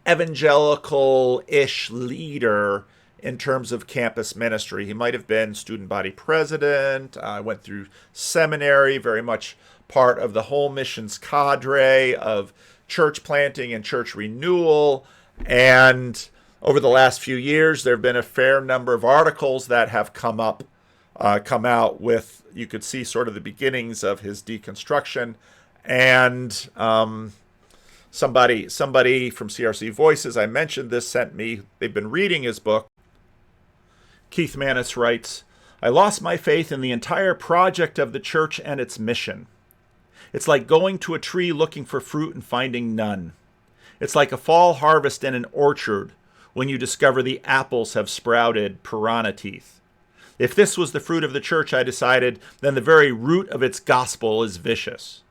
evangelical-ish leader in terms of campus ministry. He might have been student body president, went through seminary, very much part of the whole missions cadre of church planting and church renewal. And over the last few years, there have been a fair number of articles that have come out with, you could see sort of the beginnings of his deconstruction. And somebody from CRC Voices, I mentioned this, sent me, they've been reading his book. Keith Manis writes, "I lost my faith in the entire project of the church and its mission. It's like going to a tree looking for fruit and finding none. It's like a fall harvest in an orchard when you discover the apples have sprouted piranha teeth. If this was the fruit of the church, I decided, then the very root of its gospel is vicious.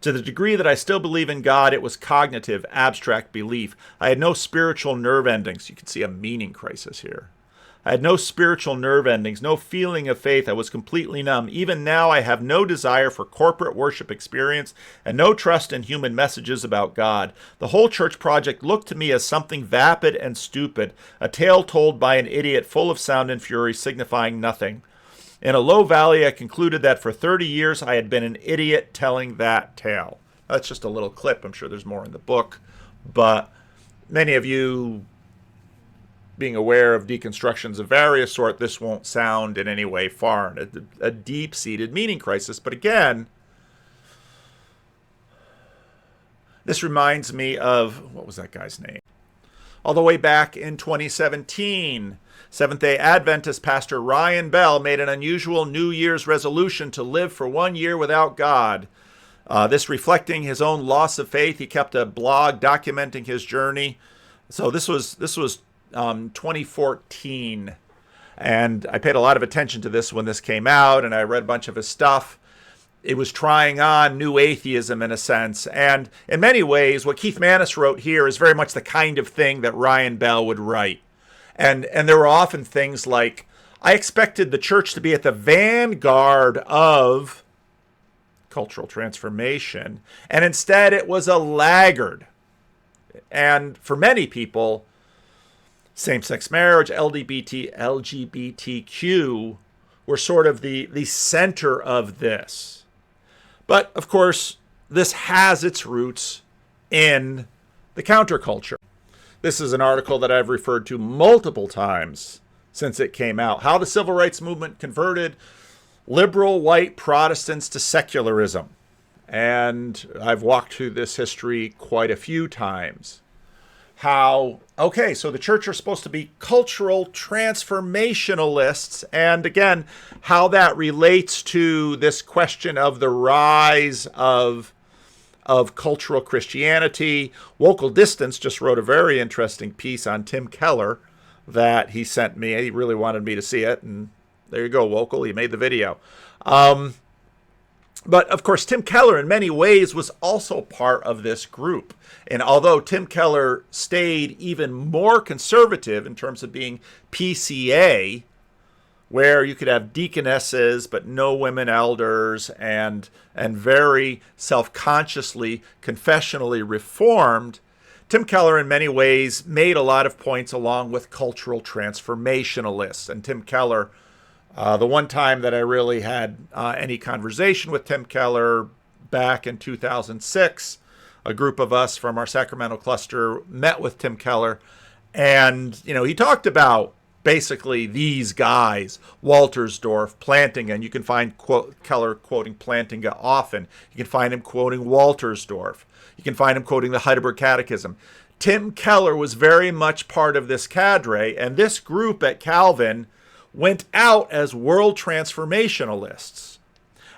To the degree that I still believe in God, it was cognitive, abstract belief. I had no spiritual nerve endings." You can see a meaning crisis here. "I had no spiritual nerve endings, no feeling of faith. I was completely numb. Even now, I have no desire for corporate worship experience and no trust in human messages about God. The whole church project looked to me as something vapid and stupid, a tale told by an idiot full of sound and fury, signifying nothing. In a low valley, I concluded that for 30 years, I had been an idiot telling that tale." That's just a little clip. I'm sure there's more in the book. But many of you, being aware of deconstructions of various sort, this won't sound in any way foreign. A deep-seated meaning crisis. But again, this reminds me of, what was that guy's name? All the way back in 2017, Seventh-day Adventist pastor Ryan Bell made an unusual New Year's resolution to live for 1 year without God. This reflecting his own loss of faith. He kept a blog documenting his journey. So this was 2014, and I paid a lot of attention to this when this came out, and I read a bunch of his stuff. It was trying on new atheism in a sense, and in many ways what Keith Manis wrote here is very much the kind of thing that Ryan Bell would write. And there were often things like, I expected the church to be at the vanguard of cultural transformation, and instead it was a laggard. And for many people, same-sex marriage, LGBTQ were sort of the center of this. But, of course, this has its roots in the counterculture. This is an article that I've referred to multiple times since it came out. How the Civil Rights Movement converted liberal white Protestants to secularism. And I've walked through this history quite a few times. How, okay, so the church are supposed to be cultural transformationalists, and again, how that relates to this question of the rise of cultural Christianity. Local Distance just wrote a very interesting piece on Tim Keller that he sent me. He really wanted me to see it, and there you go, Local, he made the video. But, of course, Tim Keller, in many ways, was also part of this group. And although Tim Keller stayed even more conservative in terms of being PCA, where you could have deaconesses but no women elders, and very self-consciously, confessionally reformed, Tim Keller, in many ways, made a lot of points along with cultural transformationalists. And Tim Keller, the one time that I really had any conversation with Tim Keller back in 2006, a group of us from our Sacramento cluster met with Tim Keller, and he talked about basically these guys, Wolterstorff, Plantinga, and you can find Keller quoting Plantinga often. You can find him quoting Wolterstorff. You can find him quoting the Heidelberg Catechism. Tim Keller was very much part of this cadre, and this group at Calvin went out as world transformationalists.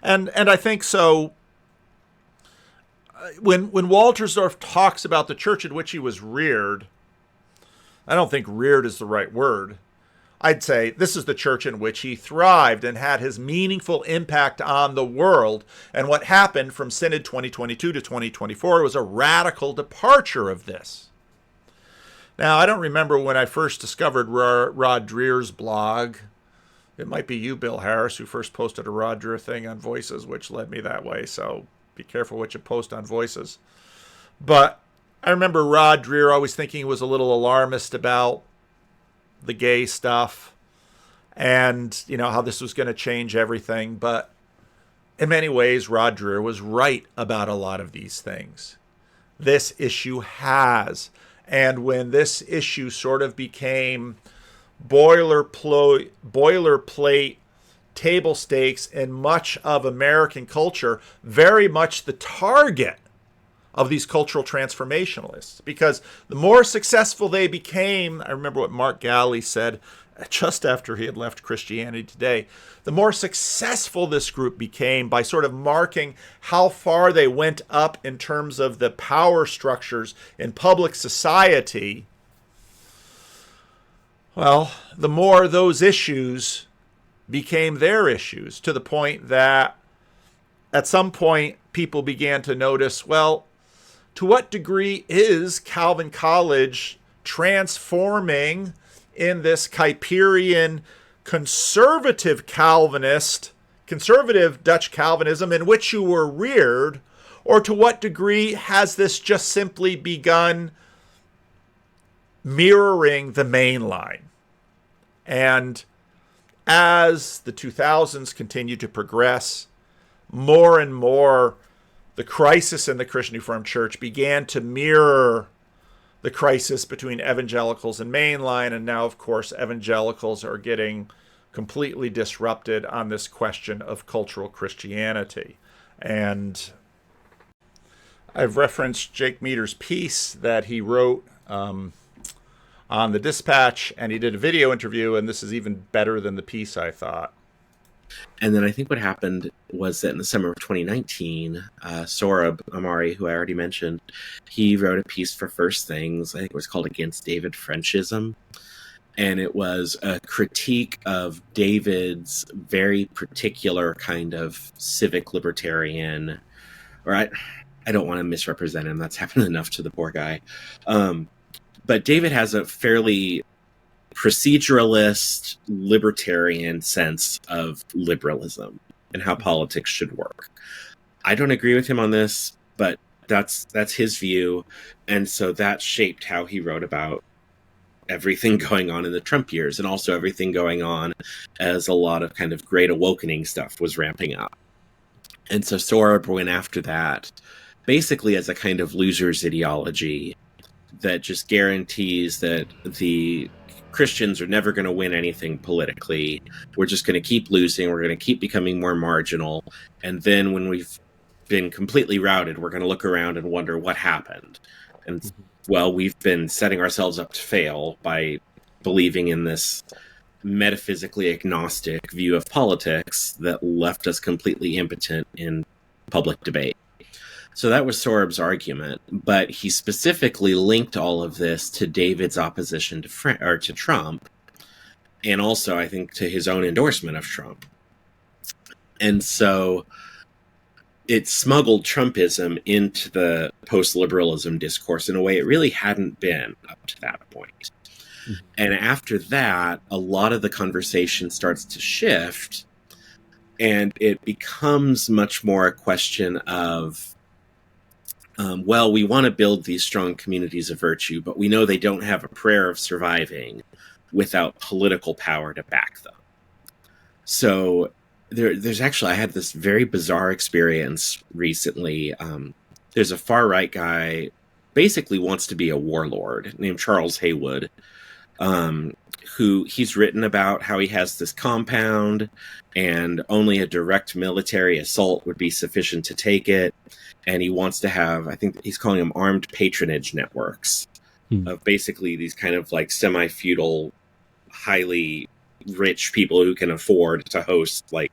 And I think so, when Wolterstorff talks about the church in which he was reared, I don't think reared is the right word. I'd say this is the church in which he thrived and had his meaningful impact on the world. And what happened from Synod 2022 to 2024 was a radical departure of this. Now, I don't remember when I first discovered Rod Dreer's blog. It might be you, Bill Harris, who first posted a Rod Dreer thing on Voices, which led me that way. So be careful what you post on Voices. But I remember Rod Dreer always thinking he was a little alarmist about the gay stuff and, how this was going to change everything. But in many ways, Rod Dreher was right about a lot of these things. This issue has. And when this issue sort of became boilerplate table stakes in much of American culture, very much the target of these cultural transformationalists. Because the more successful they became, I remember what Mark Galli said just after he had left Christianity Today, the more successful this group became by sort of marking how far they went up in terms of the power structures in public society, well, the more those issues became their issues, to the point that at some point people began to notice, well, to what degree is Calvin College transforming in this Kuyperian conservative Dutch Calvinism in which you were reared, or to what degree has this just simply begun mirroring the mainline? And as the 2000s continued to progress, more and more the crisis in the Christian Reformed Church began to mirror the crisis between evangelicals and mainline. And now, of course, evangelicals are getting completely disrupted on this question of cultural Christianity. And I've referenced Jake Meador's piece that he wrote on the Dispatch, and he did a video interview, and this is even better than the piece, I thought. And then I think what happened was that in the summer of 2019, Sohrab Ahmari, who I already mentioned, he wrote a piece for First Things. I think it was called Against David Frenchism. And it was a critique of David's very particular kind of civic libertarian, or I don't want to misrepresent him. That's happened enough to the poor guy. But David has a fairly proceduralist, libertarian sense of liberalism and how politics should work. I don't agree with him on this, but that's his view. And so that shaped how he wrote about everything going on in the Trump years, and also everything going on as a lot of kind of great awakening stuff was ramping up. And so Sohrab went after that basically as a kind of loser's ideology that just guarantees that the Christians are never going to win anything politically. We're just going to keep losing. We're going to keep becoming more marginal. And then when we've been completely routed, we're going to look around and wonder what happened. And well, we've been setting ourselves up to fail by believing in this metaphysically agnostic view of politics that left us completely impotent in public debate. So that was Sohrab's argument, but he specifically linked all of this to David's opposition to Trump, and also, I think, to his own endorsement of Trump. And so it smuggled Trumpism into the post-liberalism discourse in a way it really hadn't been up to that point. Mm-hmm. And after that, a lot of the conversation starts to shift, and it becomes much more a question of, well, we want to build these strong communities of virtue, but we know they don't have a prayer of surviving without political power to back them. So there's actually, I had this very bizarre experience recently. There's a far-right guy, basically wants to be a warlord, named Charles Haywood, who he's written about how he has this compound and only a direct military assault would be sufficient to take it. And he wants to have, I think he's calling them armed patronage networks of basically these kind of like semi-feudal, highly rich people who can afford to host like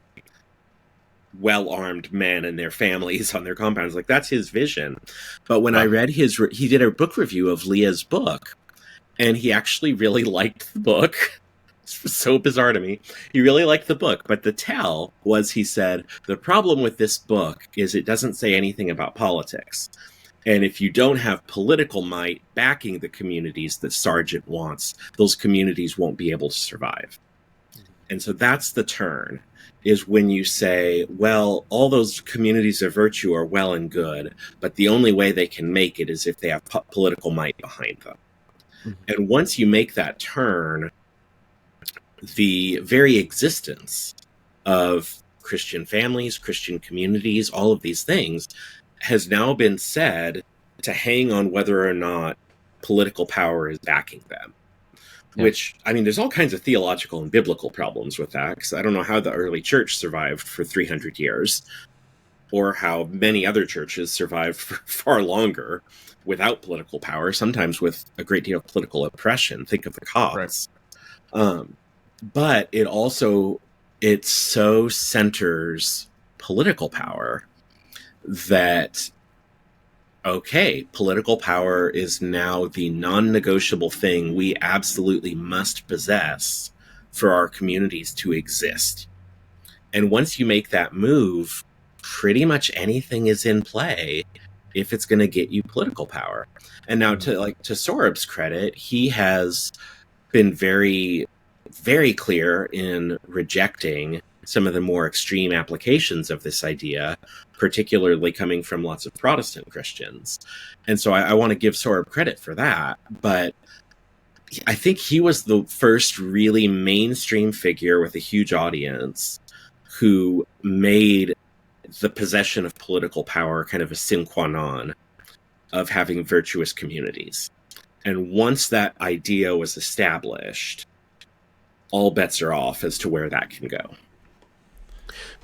well-armed men and their families on their compounds. Like that's his vision. But when I read he did a book review of Leah's book, and he actually really liked the book. It's so bizarre to me. He really liked the book, but the tell was, he said, the problem with this book is it doesn't say anything about politics. And if you don't have political might backing the communities that Sargent wants, those communities won't be able to survive. And so that's the turn, is when you say, well, all those communities of virtue are well and good, but the only way they can make it is if they have political might behind them. Mm-hmm. And once you make that turn, the very existence of Christian families, Christian communities, all of these things has now been said to hang on whether or not political power is backing them. Yeah. Which, I mean, there's all kinds of theological and biblical problems with that, because I don't know how the early church survived for 300 years, or how many other churches survived for far longer without political power, sometimes with a great deal of political oppression. Think of the Copts. Right. But it so centers political power that, okay, political power is now the non-negotiable thing we absolutely must possess for our communities to exist. And once you make that move, pretty much anything is in play if it's going to get you political power. And now, to Sorob's credit, he has been very, very clear in rejecting some of the more extreme applications of this idea, particularly coming from lots of Protestant Christians. And so I want to give Sorob credit for that. But I think he was the first really mainstream figure with a huge audience who made the possession of political power kind of a sine qua non of having virtuous communities. And once that idea was established, all bets are off as to where that can go.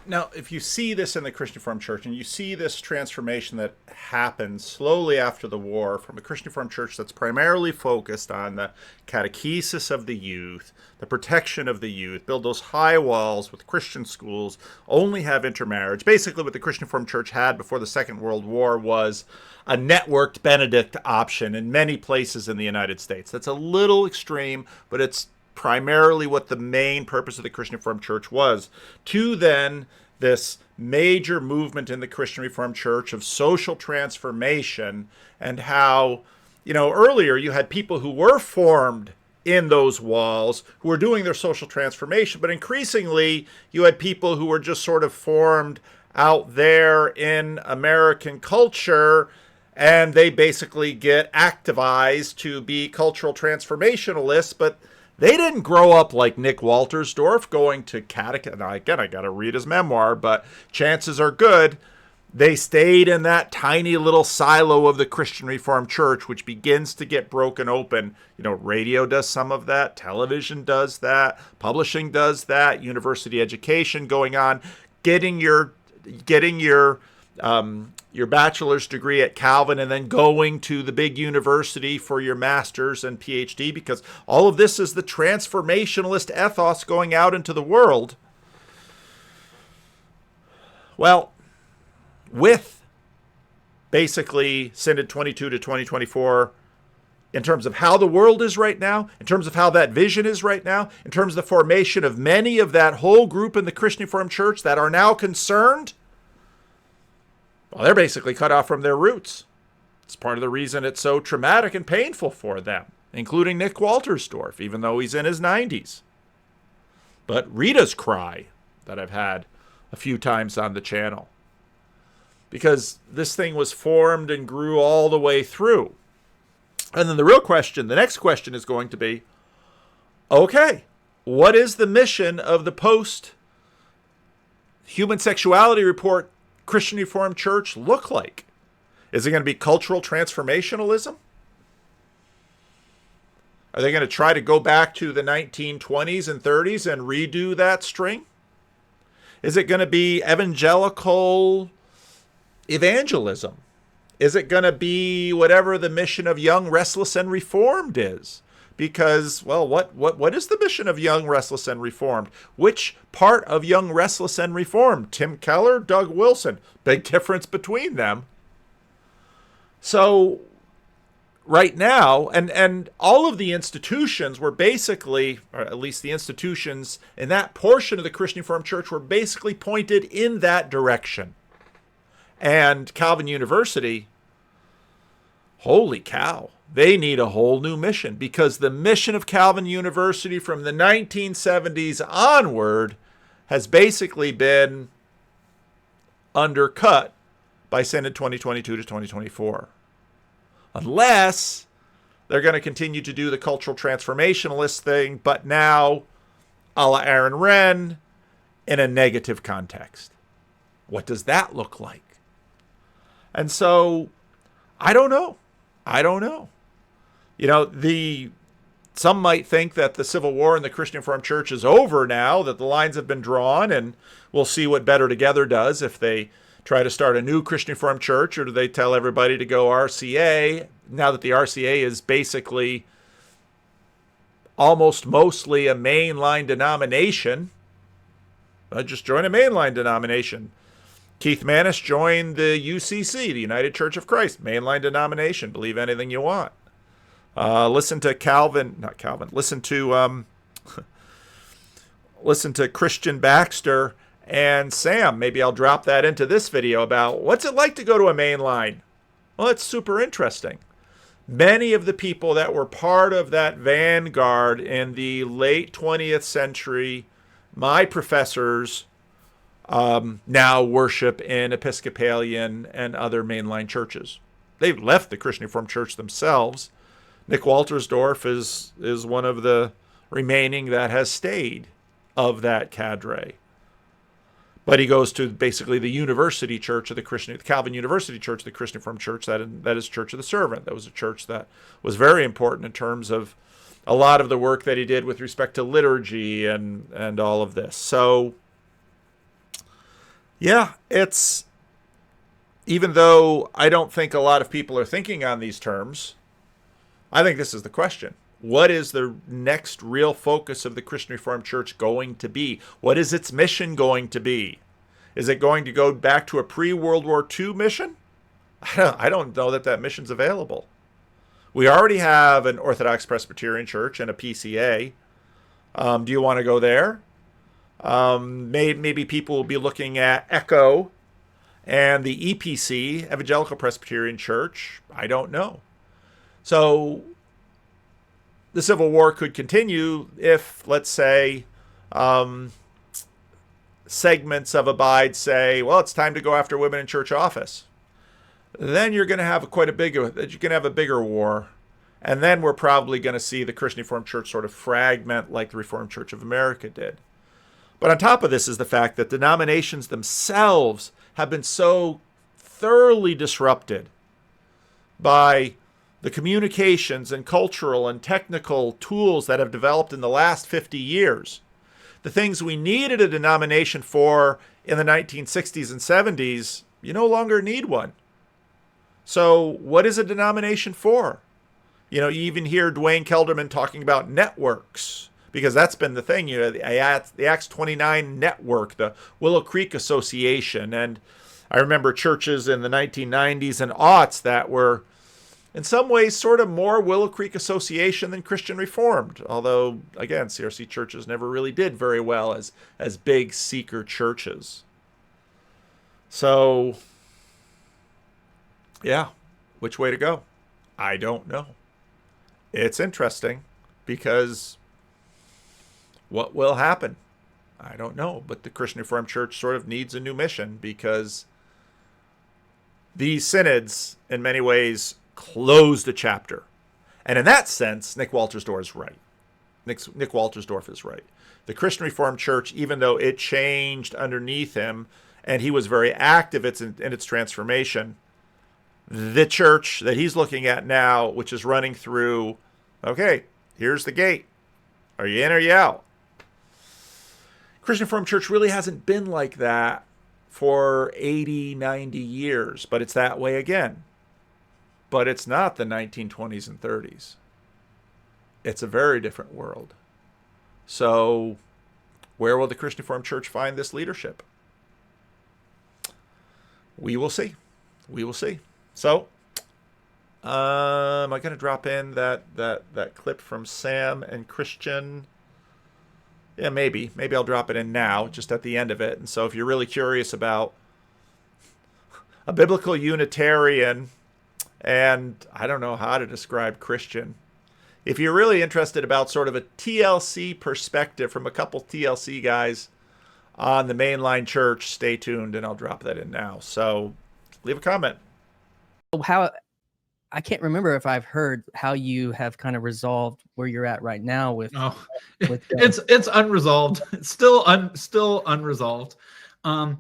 Now, if you see this in the Christian Reformed Church, and you see this transformation that happened slowly after the war from a Christian Reformed Church that's primarily focused on the catechesis of the youth, the protection of the youth, build those high walls with Christian schools, only have intermarriage. Basically, what the Christian Reformed Church had before the Second World War was a networked Benedict option in many places in the United States. That's a little extreme, but it's primarily what the main purpose of the Christian Reformed Church was, to then this major movement in the Christian Reformed Church of social transformation, and how, earlier you had people who were formed in those walls who were doing their social transformation, but increasingly you had people who were just sort of formed out there in American culture, and they basically get activized to be cultural transformationalists, but they didn't grow up like Nick Wolterstorff going to catechism. Now, again, I got to read his memoir, but chances are good they stayed in that tiny little silo of the Christian Reformed Church, which begins to get broken open. Radio does some of that, television does that, publishing does that, university education going on, getting your bachelor's degree at Calvin and then going to the big university for your master's and PhD, because all of this is the transformationalist ethos going out into the world. Well, with basically Synod 22 to 2024, in terms of how the world is right now, in terms of how that vision is right now, in terms of the formation of many of that whole group in the Christian Reformed Church that are now concerned, well, they're basically cut off from their roots. It's part of the reason it's so traumatic and painful for them, including Nick Wolterstorff, even though he's in his 90s. But Rita's cry that I've had a few times on the channel, because this thing was formed and grew all the way through. And then the next question is going to be, okay, what is the mission of the post-human sexuality report Christian Reformed Church look like? Is it going to be cultural transformationalism? Are they going to try to go back to the 1920s and 30s and redo that string? Is it going to be evangelical evangelism? Is it going to be whatever the mission of Young, Restless, and Reformed is? Because, well, what is the mission of Young, Restless, and Reformed? Which part of Young, Restless, and Reformed? Tim Keller, Doug Wilson. Big difference between them. So right now, and all of the institutions were basically, or at least the institutions in that portion of the Christian Reformed Church were basically pointed in that direction. And Calvin University, holy cow, they need a whole new mission, because the mission of Calvin University from the 1970s onward has basically been undercut by Synod 2022 to 2024. Unless they're going to continue to do the cultural transformationalist thing, but now a la Aaron Wrenn, in a negative context. What does that look like? And so, I don't know. I don't know. You know, some might think that the Civil War in the Christian Reformed Church is over now, that the lines have been drawn, and we'll see what Better Together does if they try to start a new Christian Reformed Church, or do they tell everybody to go RCA, now that the RCA is basically almost mostly a mainline denomination. Just join a mainline denomination. Keith Manis joined the UCC, the United Church of Christ, mainline denomination. Believe anything you want. Listen to listen to Christian Baxter and Sam. Maybe I'll drop that into this video about what's it like to go to a mainline. Well, it's super interesting. Many of the people that were part of that vanguard in the late 20th century, my professors, now worship in Episcopalian and other mainline churches. They've left the Christian Reformed Church themselves. Nick Wolterstorff is one of the remaining that has stayed of that cadre. But he goes to basically the University Church of the Calvin University Church of the Christian Reformed Church, that is Church of the Servant. That was a church that was very important in terms of a lot of the work that he did with respect to liturgy and all of this. So, yeah, it's, even though I don't think a lot of people are thinking on these terms, I think this is the question. What is the next real focus of the Christian Reformed Church going to be? What is its mission going to be? Is it going to go back to a pre-World War II mission? I don't know that mission's available. We already have an Orthodox Presbyterian Church and a PCA. Do you want to go there? Maybe people will be looking at ECHO and the EPC, Evangelical Presbyterian Church. I don't know. So the Civil War could continue if, let's say, segments of Abide say, well, it's time to go after women in church office. Then you're going to have a bigger war. And then we're probably going to see the Christian Reformed Church sort of fragment like the Reformed Church of America did. But on top of this is the fact that denominations themselves have been so thoroughly disrupted by the communications and cultural and technical tools that have developed in the last 50 years. The things we needed a denomination for in the 1960s and 70s, you no longer need one. So what is a denomination for? You even hear Dwayne Kelderman talking about networks, because that's been the thing, the Acts 29 network, the Willow Creek Association. And I remember churches in the 1990s and aughts that were in some ways sort of more Willow Creek Association than Christian Reformed. Although, again, CRC churches never really did very well as big seeker churches. So, yeah, which way to go? I don't know. It's interesting because what will happen? I don't know. But the Christian Reformed Church sort of needs a new mission because these synods, in many ways, closed a chapter. And in that sense, Nick Wolterstorff is right. Nick Wolterstorff is right. The Christian Reformed Church, even though it changed underneath him, and he was very active in its transformation, the church that he's looking at now, which is running through, okay, here's the gate. Are you in or are you out? Christian Reformed Church really hasn't been like that for 80, 90 years, but it's that way again. But it's not the 1920s and 30s. It's a very different world. So where will the Christian Reformed Church find this leadership? We will see. We will see. So am I going to drop in that clip from Sam and Christian? Yeah, maybe. Maybe I'll drop it in now, just at the end of it. And so if you're really curious about a biblical Unitarian, and I don't know how to describe Christian, if you're really interested about sort of a TLC perspective from a couple TLC guys on the mainline church, stay tuned and I'll drop that in now. So leave a comment. How I can't remember if I've heard how you have kind of resolved where you're at right now with. Oh, with it's unresolved. It's still unresolved. I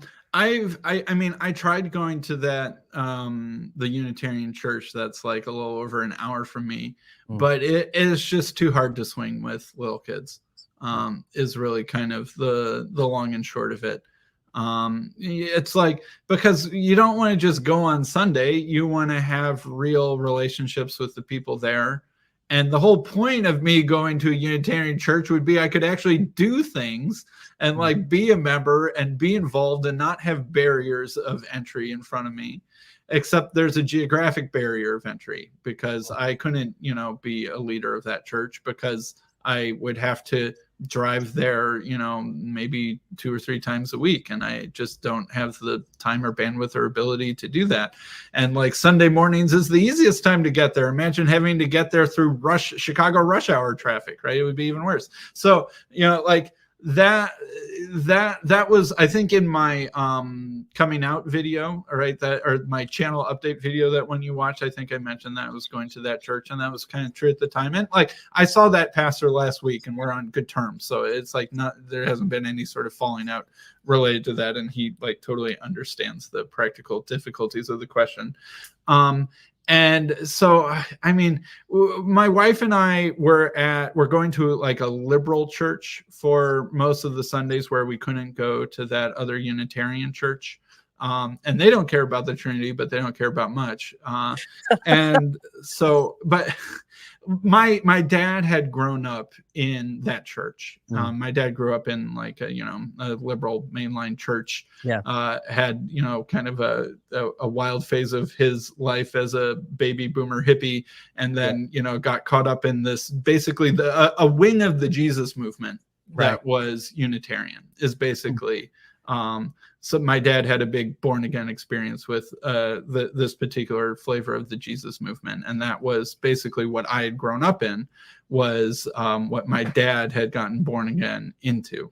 mean, I tried going to that the Unitarian church that's like a little over an hour from me, but it is just too hard to swing with little kids. Is really kind of the long and short of it. It's like, because you don't want to just go on Sunday, you want to have real relationships with the people there. And the whole point of me going to a Unitarian church would be I could actually do things and like be a member and be involved and not have barriers of entry in front of me, except there's a geographic barrier of entry because I couldn't, be a leader of that church because I would have to drive there, maybe 2 or 3 times a week. And I just don't have the time or bandwidth or ability to do that. And like Sunday mornings is the easiest time to get there. Imagine having to get there through Chicago rush hour traffic, right? It would be even worse. So, like that was, I think, in my coming out video, right? Or my channel update video that when you watch, I think I mentioned that I was going to that church, and that was kind of true at the time. And like I saw that pastor last week and we're on good terms. So it's like there hasn't been any sort of falling out related to that. And he like totally understands the practical difficulties of the question. And so, I mean, my wife and I were going to like a liberal church for most of the Sundays where we couldn't go to that other Unitarian church. And they don't care about the Trinity, but they don't care about much. And so, but my dad had grown up in that church. My dad grew up in like a liberal mainline church. Yeah. Had kind of a wild phase of his life as a baby boomer hippie, and then got caught up in this basically a wing of the Jesus movement that was Unitarian is basically. So my dad had a big born again experience with this particular flavor of the Jesus movement. And that was basically what I had grown up in, was what my dad had gotten born again into.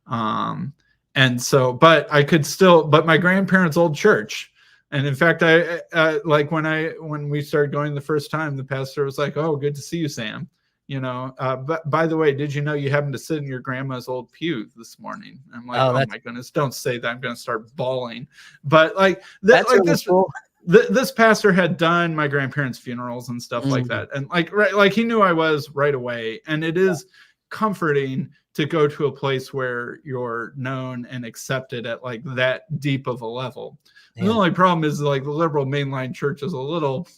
And so, but my grandparents' old church. And in fact, I like when we started going the first time, the pastor was like, "Oh, good to see you, Sam. But by the way, did you know you happened to sit in your grandma's old pew this morning?" I'm like, oh my goodness, don't say that. I'm going to start bawling. But like, this pastor had done my grandparents' funerals and stuff like that. And like he knew I was right away. And it is comforting to go to a place where you're known and accepted at like that deep of a level. Yeah. The only problem is like the liberal mainline church is a little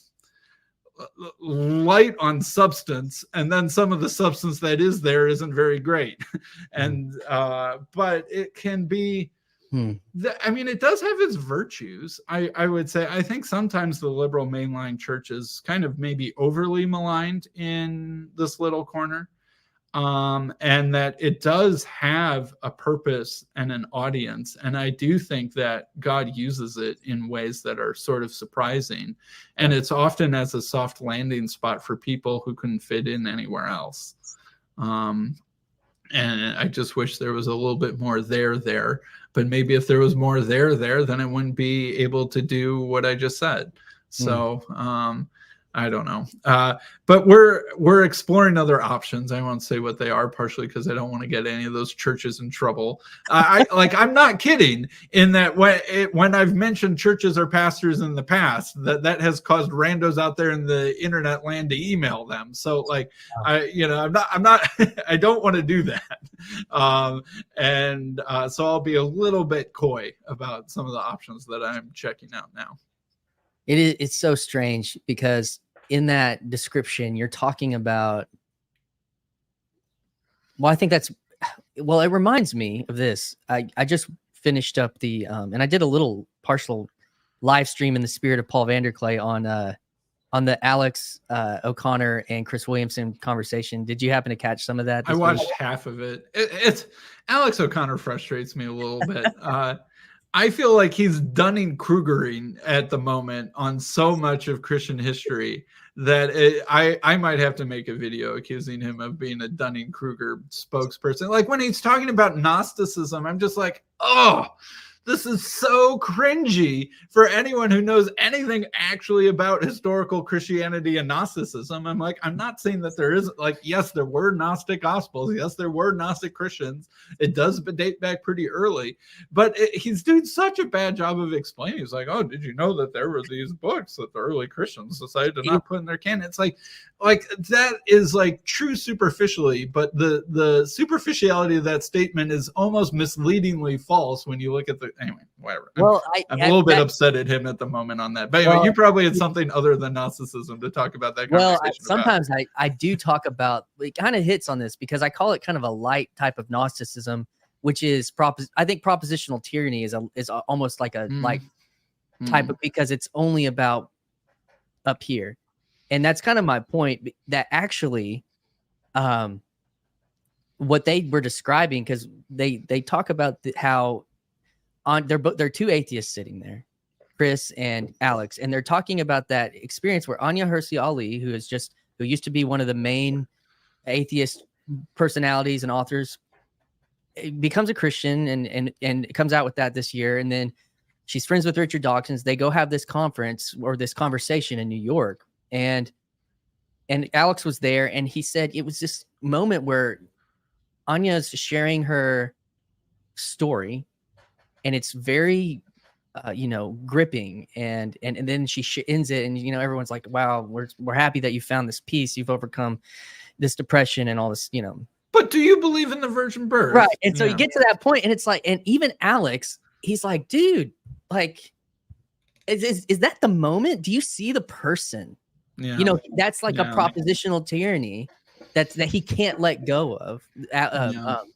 light on substance, and then some of the substance that is there isn't very great. And but it can be I mean, it does have its virtues. I would say I think sometimes the liberal mainline church is kind of maybe overly maligned in this little corner, and that it does have a purpose and an audience. And I do think that God uses it in ways that are sort of surprising. And it's often as a soft landing spot for people who couldn't fit in anywhere else. And I just wish there was a little bit more there. But maybe if there was more there, then it wouldn't be able to do what I just said. So, I don't know. But we're exploring other options. I won't say what they are, partially because I don't want to get any of those churches in trouble. I'm not kidding in that when I've mentioned churches or pastors in the past, that has caused randos out there in the internet land to email them. So like, I'm not, I don't want to do that. So I'll be a little bit coy about some of the options that I'm checking out now. It's so strange because in that description, you're talking about, it reminds me of this. I just finished up and I did a little partial live stream in the spirit of Paul Vanderklay on the Alex O'Connor and Chris Williamson conversation. Did you happen to catch some of that? I watched half of it. It's Alex O'Connor frustrates me a little bit. I feel like he's Dunning-Krugering at the moment on so much of Christian history that I might have to make a video accusing him of being a Dunning-Kruger spokesperson. Like when he's talking about Gnosticism, I'm just like, oh, this is so cringy for anyone who knows anything actually about historical Christianity and Gnosticism. I'm like, I'm not saying that there isn't, like, yes, there were Gnostic Gospels. Yes, there were Gnostic Christians. It does date back pretty early, but he's doing such a bad job of explaining. He's like, oh, did you know that there were these books that the early Christians decided to not put in their canon? It's like that is like true superficially, but the superficiality of that statement is almost misleadingly false when you look at the, anyway, whatever. Well, I'm a little bit upset at him at the moment on that. But anyway, you probably had something other than Gnosticism to talk about that conversation. Well, sometimes I do talk about, it kind of hits on this because I call it kind of a light type of Gnosticism, which is I think propositional tyranny is almost like a light type of, because it's only about up here. And that's kind of my point, that actually what they were describing, because they talk about how they're two atheists sitting there, Chris and Alex, and they're talking about that experience where Anya Hirsi Ali, who used to be one of the main atheist personalities and authors, becomes a Christian and comes out with that this year. And then she's friends with Richard Dawkins. They go have this conference or this conversation in New York. And Alex was there, and he said it was this moment where Anya's sharing her story, and it's very, gripping, and then she ends it, and everyone's like, "Wow, we're happy that you found this peace. You've overcome this depression and all this, But do you believe in the virgin birth? Right?" And so you get to that point, and it's like, and even Alex, he's like, "Dude, like, is that the moment? Do you see the person?" Yeah. That's like a propositional tyranny that he can't let go of,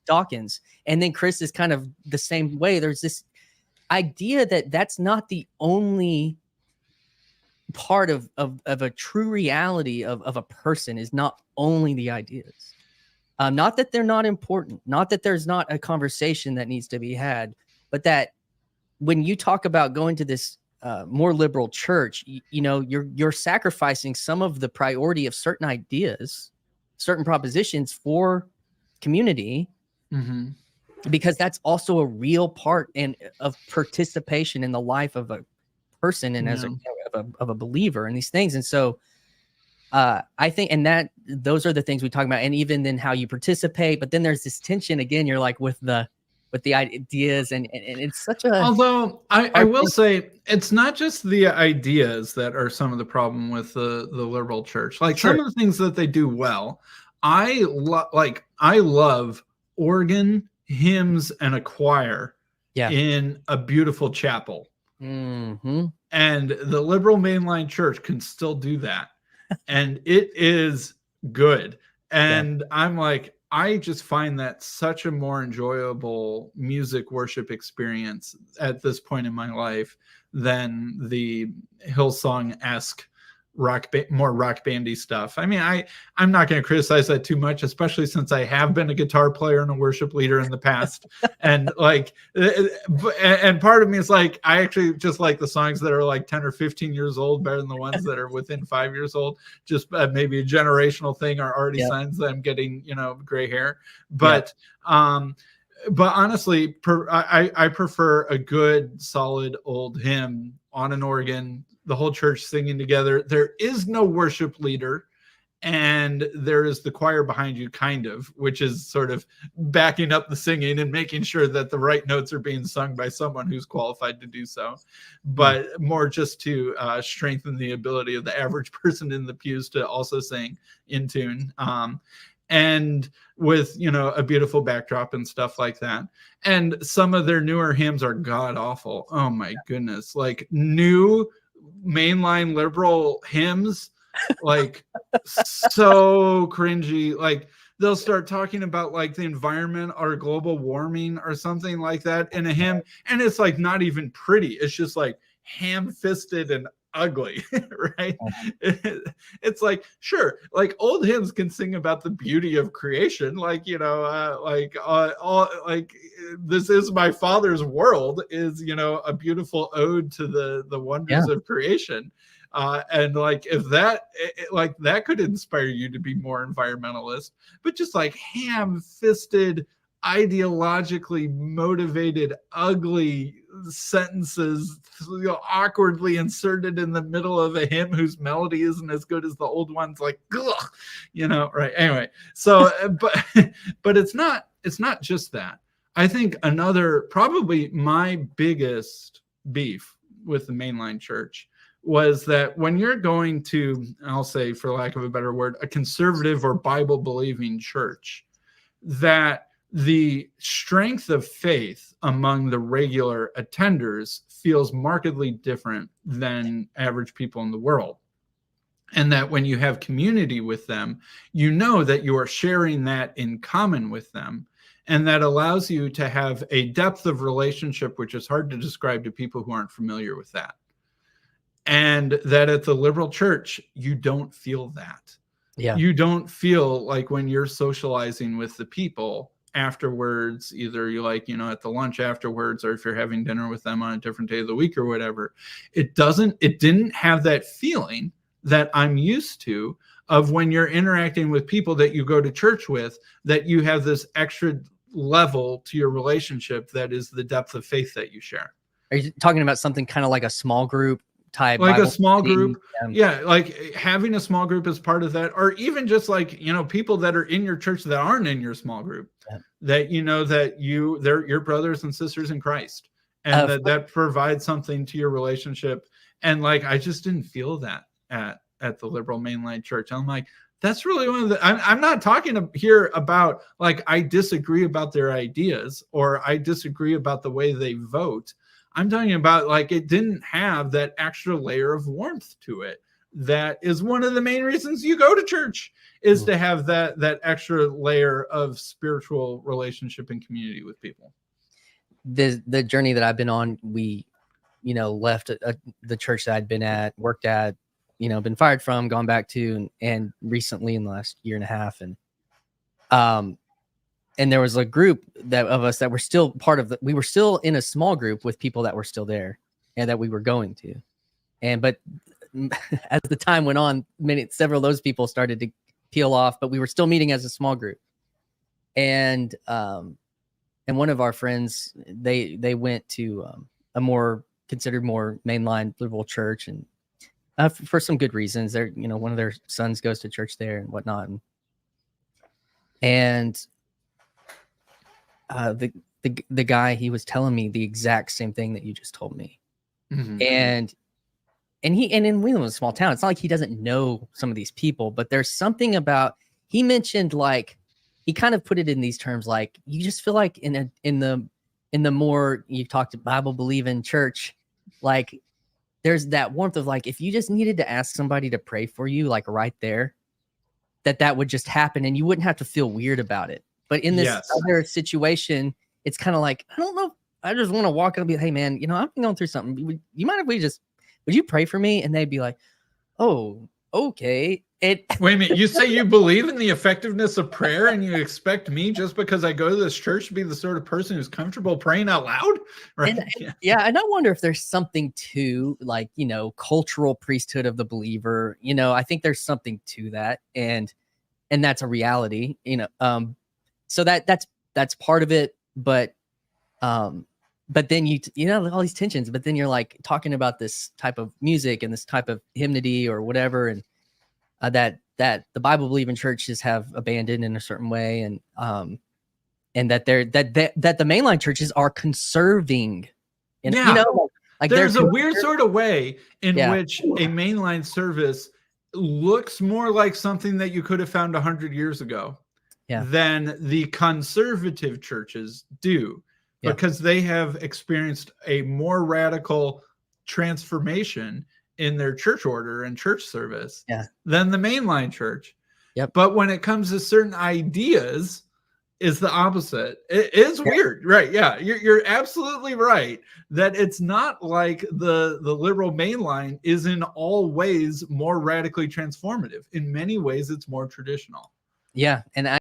Dawkins. And then Chris is kind of the same way. There's this idea that that's not the only part of a true reality of a person, is not only the ideas. Not that they're not important, not that there's not a conversation that needs to be had, but that when you talk about going to this more liberal church, you're sacrificing some of the priority of certain ideas, certain propositions for community, because that's also a real part of participation in the life of a person and as a believer in these things. And so I think, and that those are the things we talk about, and even then how you participate. But then there's this tension again. You're like with the ideas, and it's such a. Although I will say it's not just the ideas that are some of the problem with the liberal church. Like some of the things that they do well, I love organ, hymns, and a choir in a beautiful chapel. Mm-hmm. And the liberal mainline church can still do that, and it is good. And I'm like, I just find that such a more enjoyable music worship experience at this point in my life than the Hillsong-esque more rock bandy stuff. I mean, I'm not going to criticize that too much, especially since I have been a guitar player and a worship leader in the past. And and part of me is like, I actually just like the songs that are like 10 or 15 years old better than the ones that are within 5 years old. Just maybe a generational thing, or already signs that I'm getting, gray hair. But honestly, I prefer a good, solid old hymn on an organ, the whole church singing together. There is no worship leader, and there is the choir behind you, kind of, which is sort of backing up the singing and making sure that the right notes are being sung by someone who's qualified to do so, but more just to strengthen the ability of the average person in the pews to also sing in tune. And with, a beautiful backdrop and stuff like that. And some of their newer hymns are god awful. Oh my goodness. Like new mainline liberal hymns, like so cringy. Like they'll start talking about like the environment or global warming or something like that in a hymn, and it's like not even pretty. It's just like ham-fisted and ugly, right? It's like, sure, like old hymns can sing about the beauty of creation, like this is my father's world is a beautiful ode to the wonders of creation, and like if that that could inspire you to be more environmentalist. But just like ham-fisted ideologically motivated, ugly sentences, awkwardly inserted in the middle of a hymn whose melody isn't as good as the old ones. Like, ugh, right? Anyway, so but it's not just that. I think probably my biggest beef with the mainline church was that when you're going to, I'll say, for lack of a better word, a conservative or Bible believing church, that the strength of faith among the regular attenders feels markedly different than average people in the world. And that when you have community with them, you know that you are sharing that in common with them. And that allows you to have a depth of relationship, which is hard to describe to people who aren't familiar with that. And that at the liberal church, you don't feel that. Yeah. You don't feel like when you're socializing with the people afterwards, either you at the lunch afterwards, or if you're having dinner with them on a different day of the week or whatever, it didn't have that feeling that I'm used to of when you're interacting with people that you go to church with, that you have this extra level to your relationship that is the depth of faith that you share. Are you talking about something kind of like a small group type? Like Bible a small study? group? Yeah, like having a small group is part of that. Or even just like, people that are in your church that aren't in your small group, that they're your brothers and sisters in Christ. And that provides something to your relationship. And like, I just didn't feel that at the liberal mainline church. I'm like, that's really one of the, I'm not talking here about like, I disagree about their ideas or I disagree about the way they vote. I'm talking about like, it didn't have that extra layer of warmth to it. That is one of the main reasons you go to church, is to have that extra layer of spiritual relationship and community with people. The journey that I've been on, we, left the church that I'd been at, worked at, been fired from, gone back to, and recently in the last year and a half. And there was a group of us that were still part of we were still in a small group with people that were still there and that we were going to. But as the time went on, several of those people started to peel off, but we were still meeting as a small group. And one of our friends, they went to a considered more mainline liberal church, and for some good reasons. They're, one of their sons goes to church there and whatnot. And the guy, he was telling me the exact same thing that you just told me. Mm-hmm. And in we live in a small town. It's not like he doesn't know some of these people, but there's something about, he mentioned, like, he kind of put it in these terms, like, you just feel like in the more you talk to Bible believing church, like there's that warmth of like, if you just needed to ask somebody to pray for you, like right there, that would just happen and you wouldn't have to feel weird about it. But in this other situation, it's kind of like, I don't know. I just want to walk up and be like, hey man, I'm going through something. Would you pray for me? And they'd be like, oh, okay. Wait a minute. You say you believe in the effectiveness of prayer and you expect me, just because I go to this church, to be the sort of person who's comfortable praying out loud? Right. And I wonder if there's something to, like, cultural priesthood of the believer. I think there's something to that. And that's a reality, so that's part of it. But then all these tensions, but then you're like talking about this type of music and this type of hymnody or whatever. And that the Bible believing churches have abandoned in a certain way, and that the mainline churches are conserving. And like there's a weird sort of way in which a mainline service looks more like something that you could have found 100 years ago than the conservative churches do, because they have experienced a more radical transformation in their church order and church service than the mainline church. But when it comes to certain ideas, is the opposite. It is weird, right? Yeah, you're absolutely right that it's not like the liberal mainline is in all ways more radically transformative. In many ways, it's more traditional. Yeah, and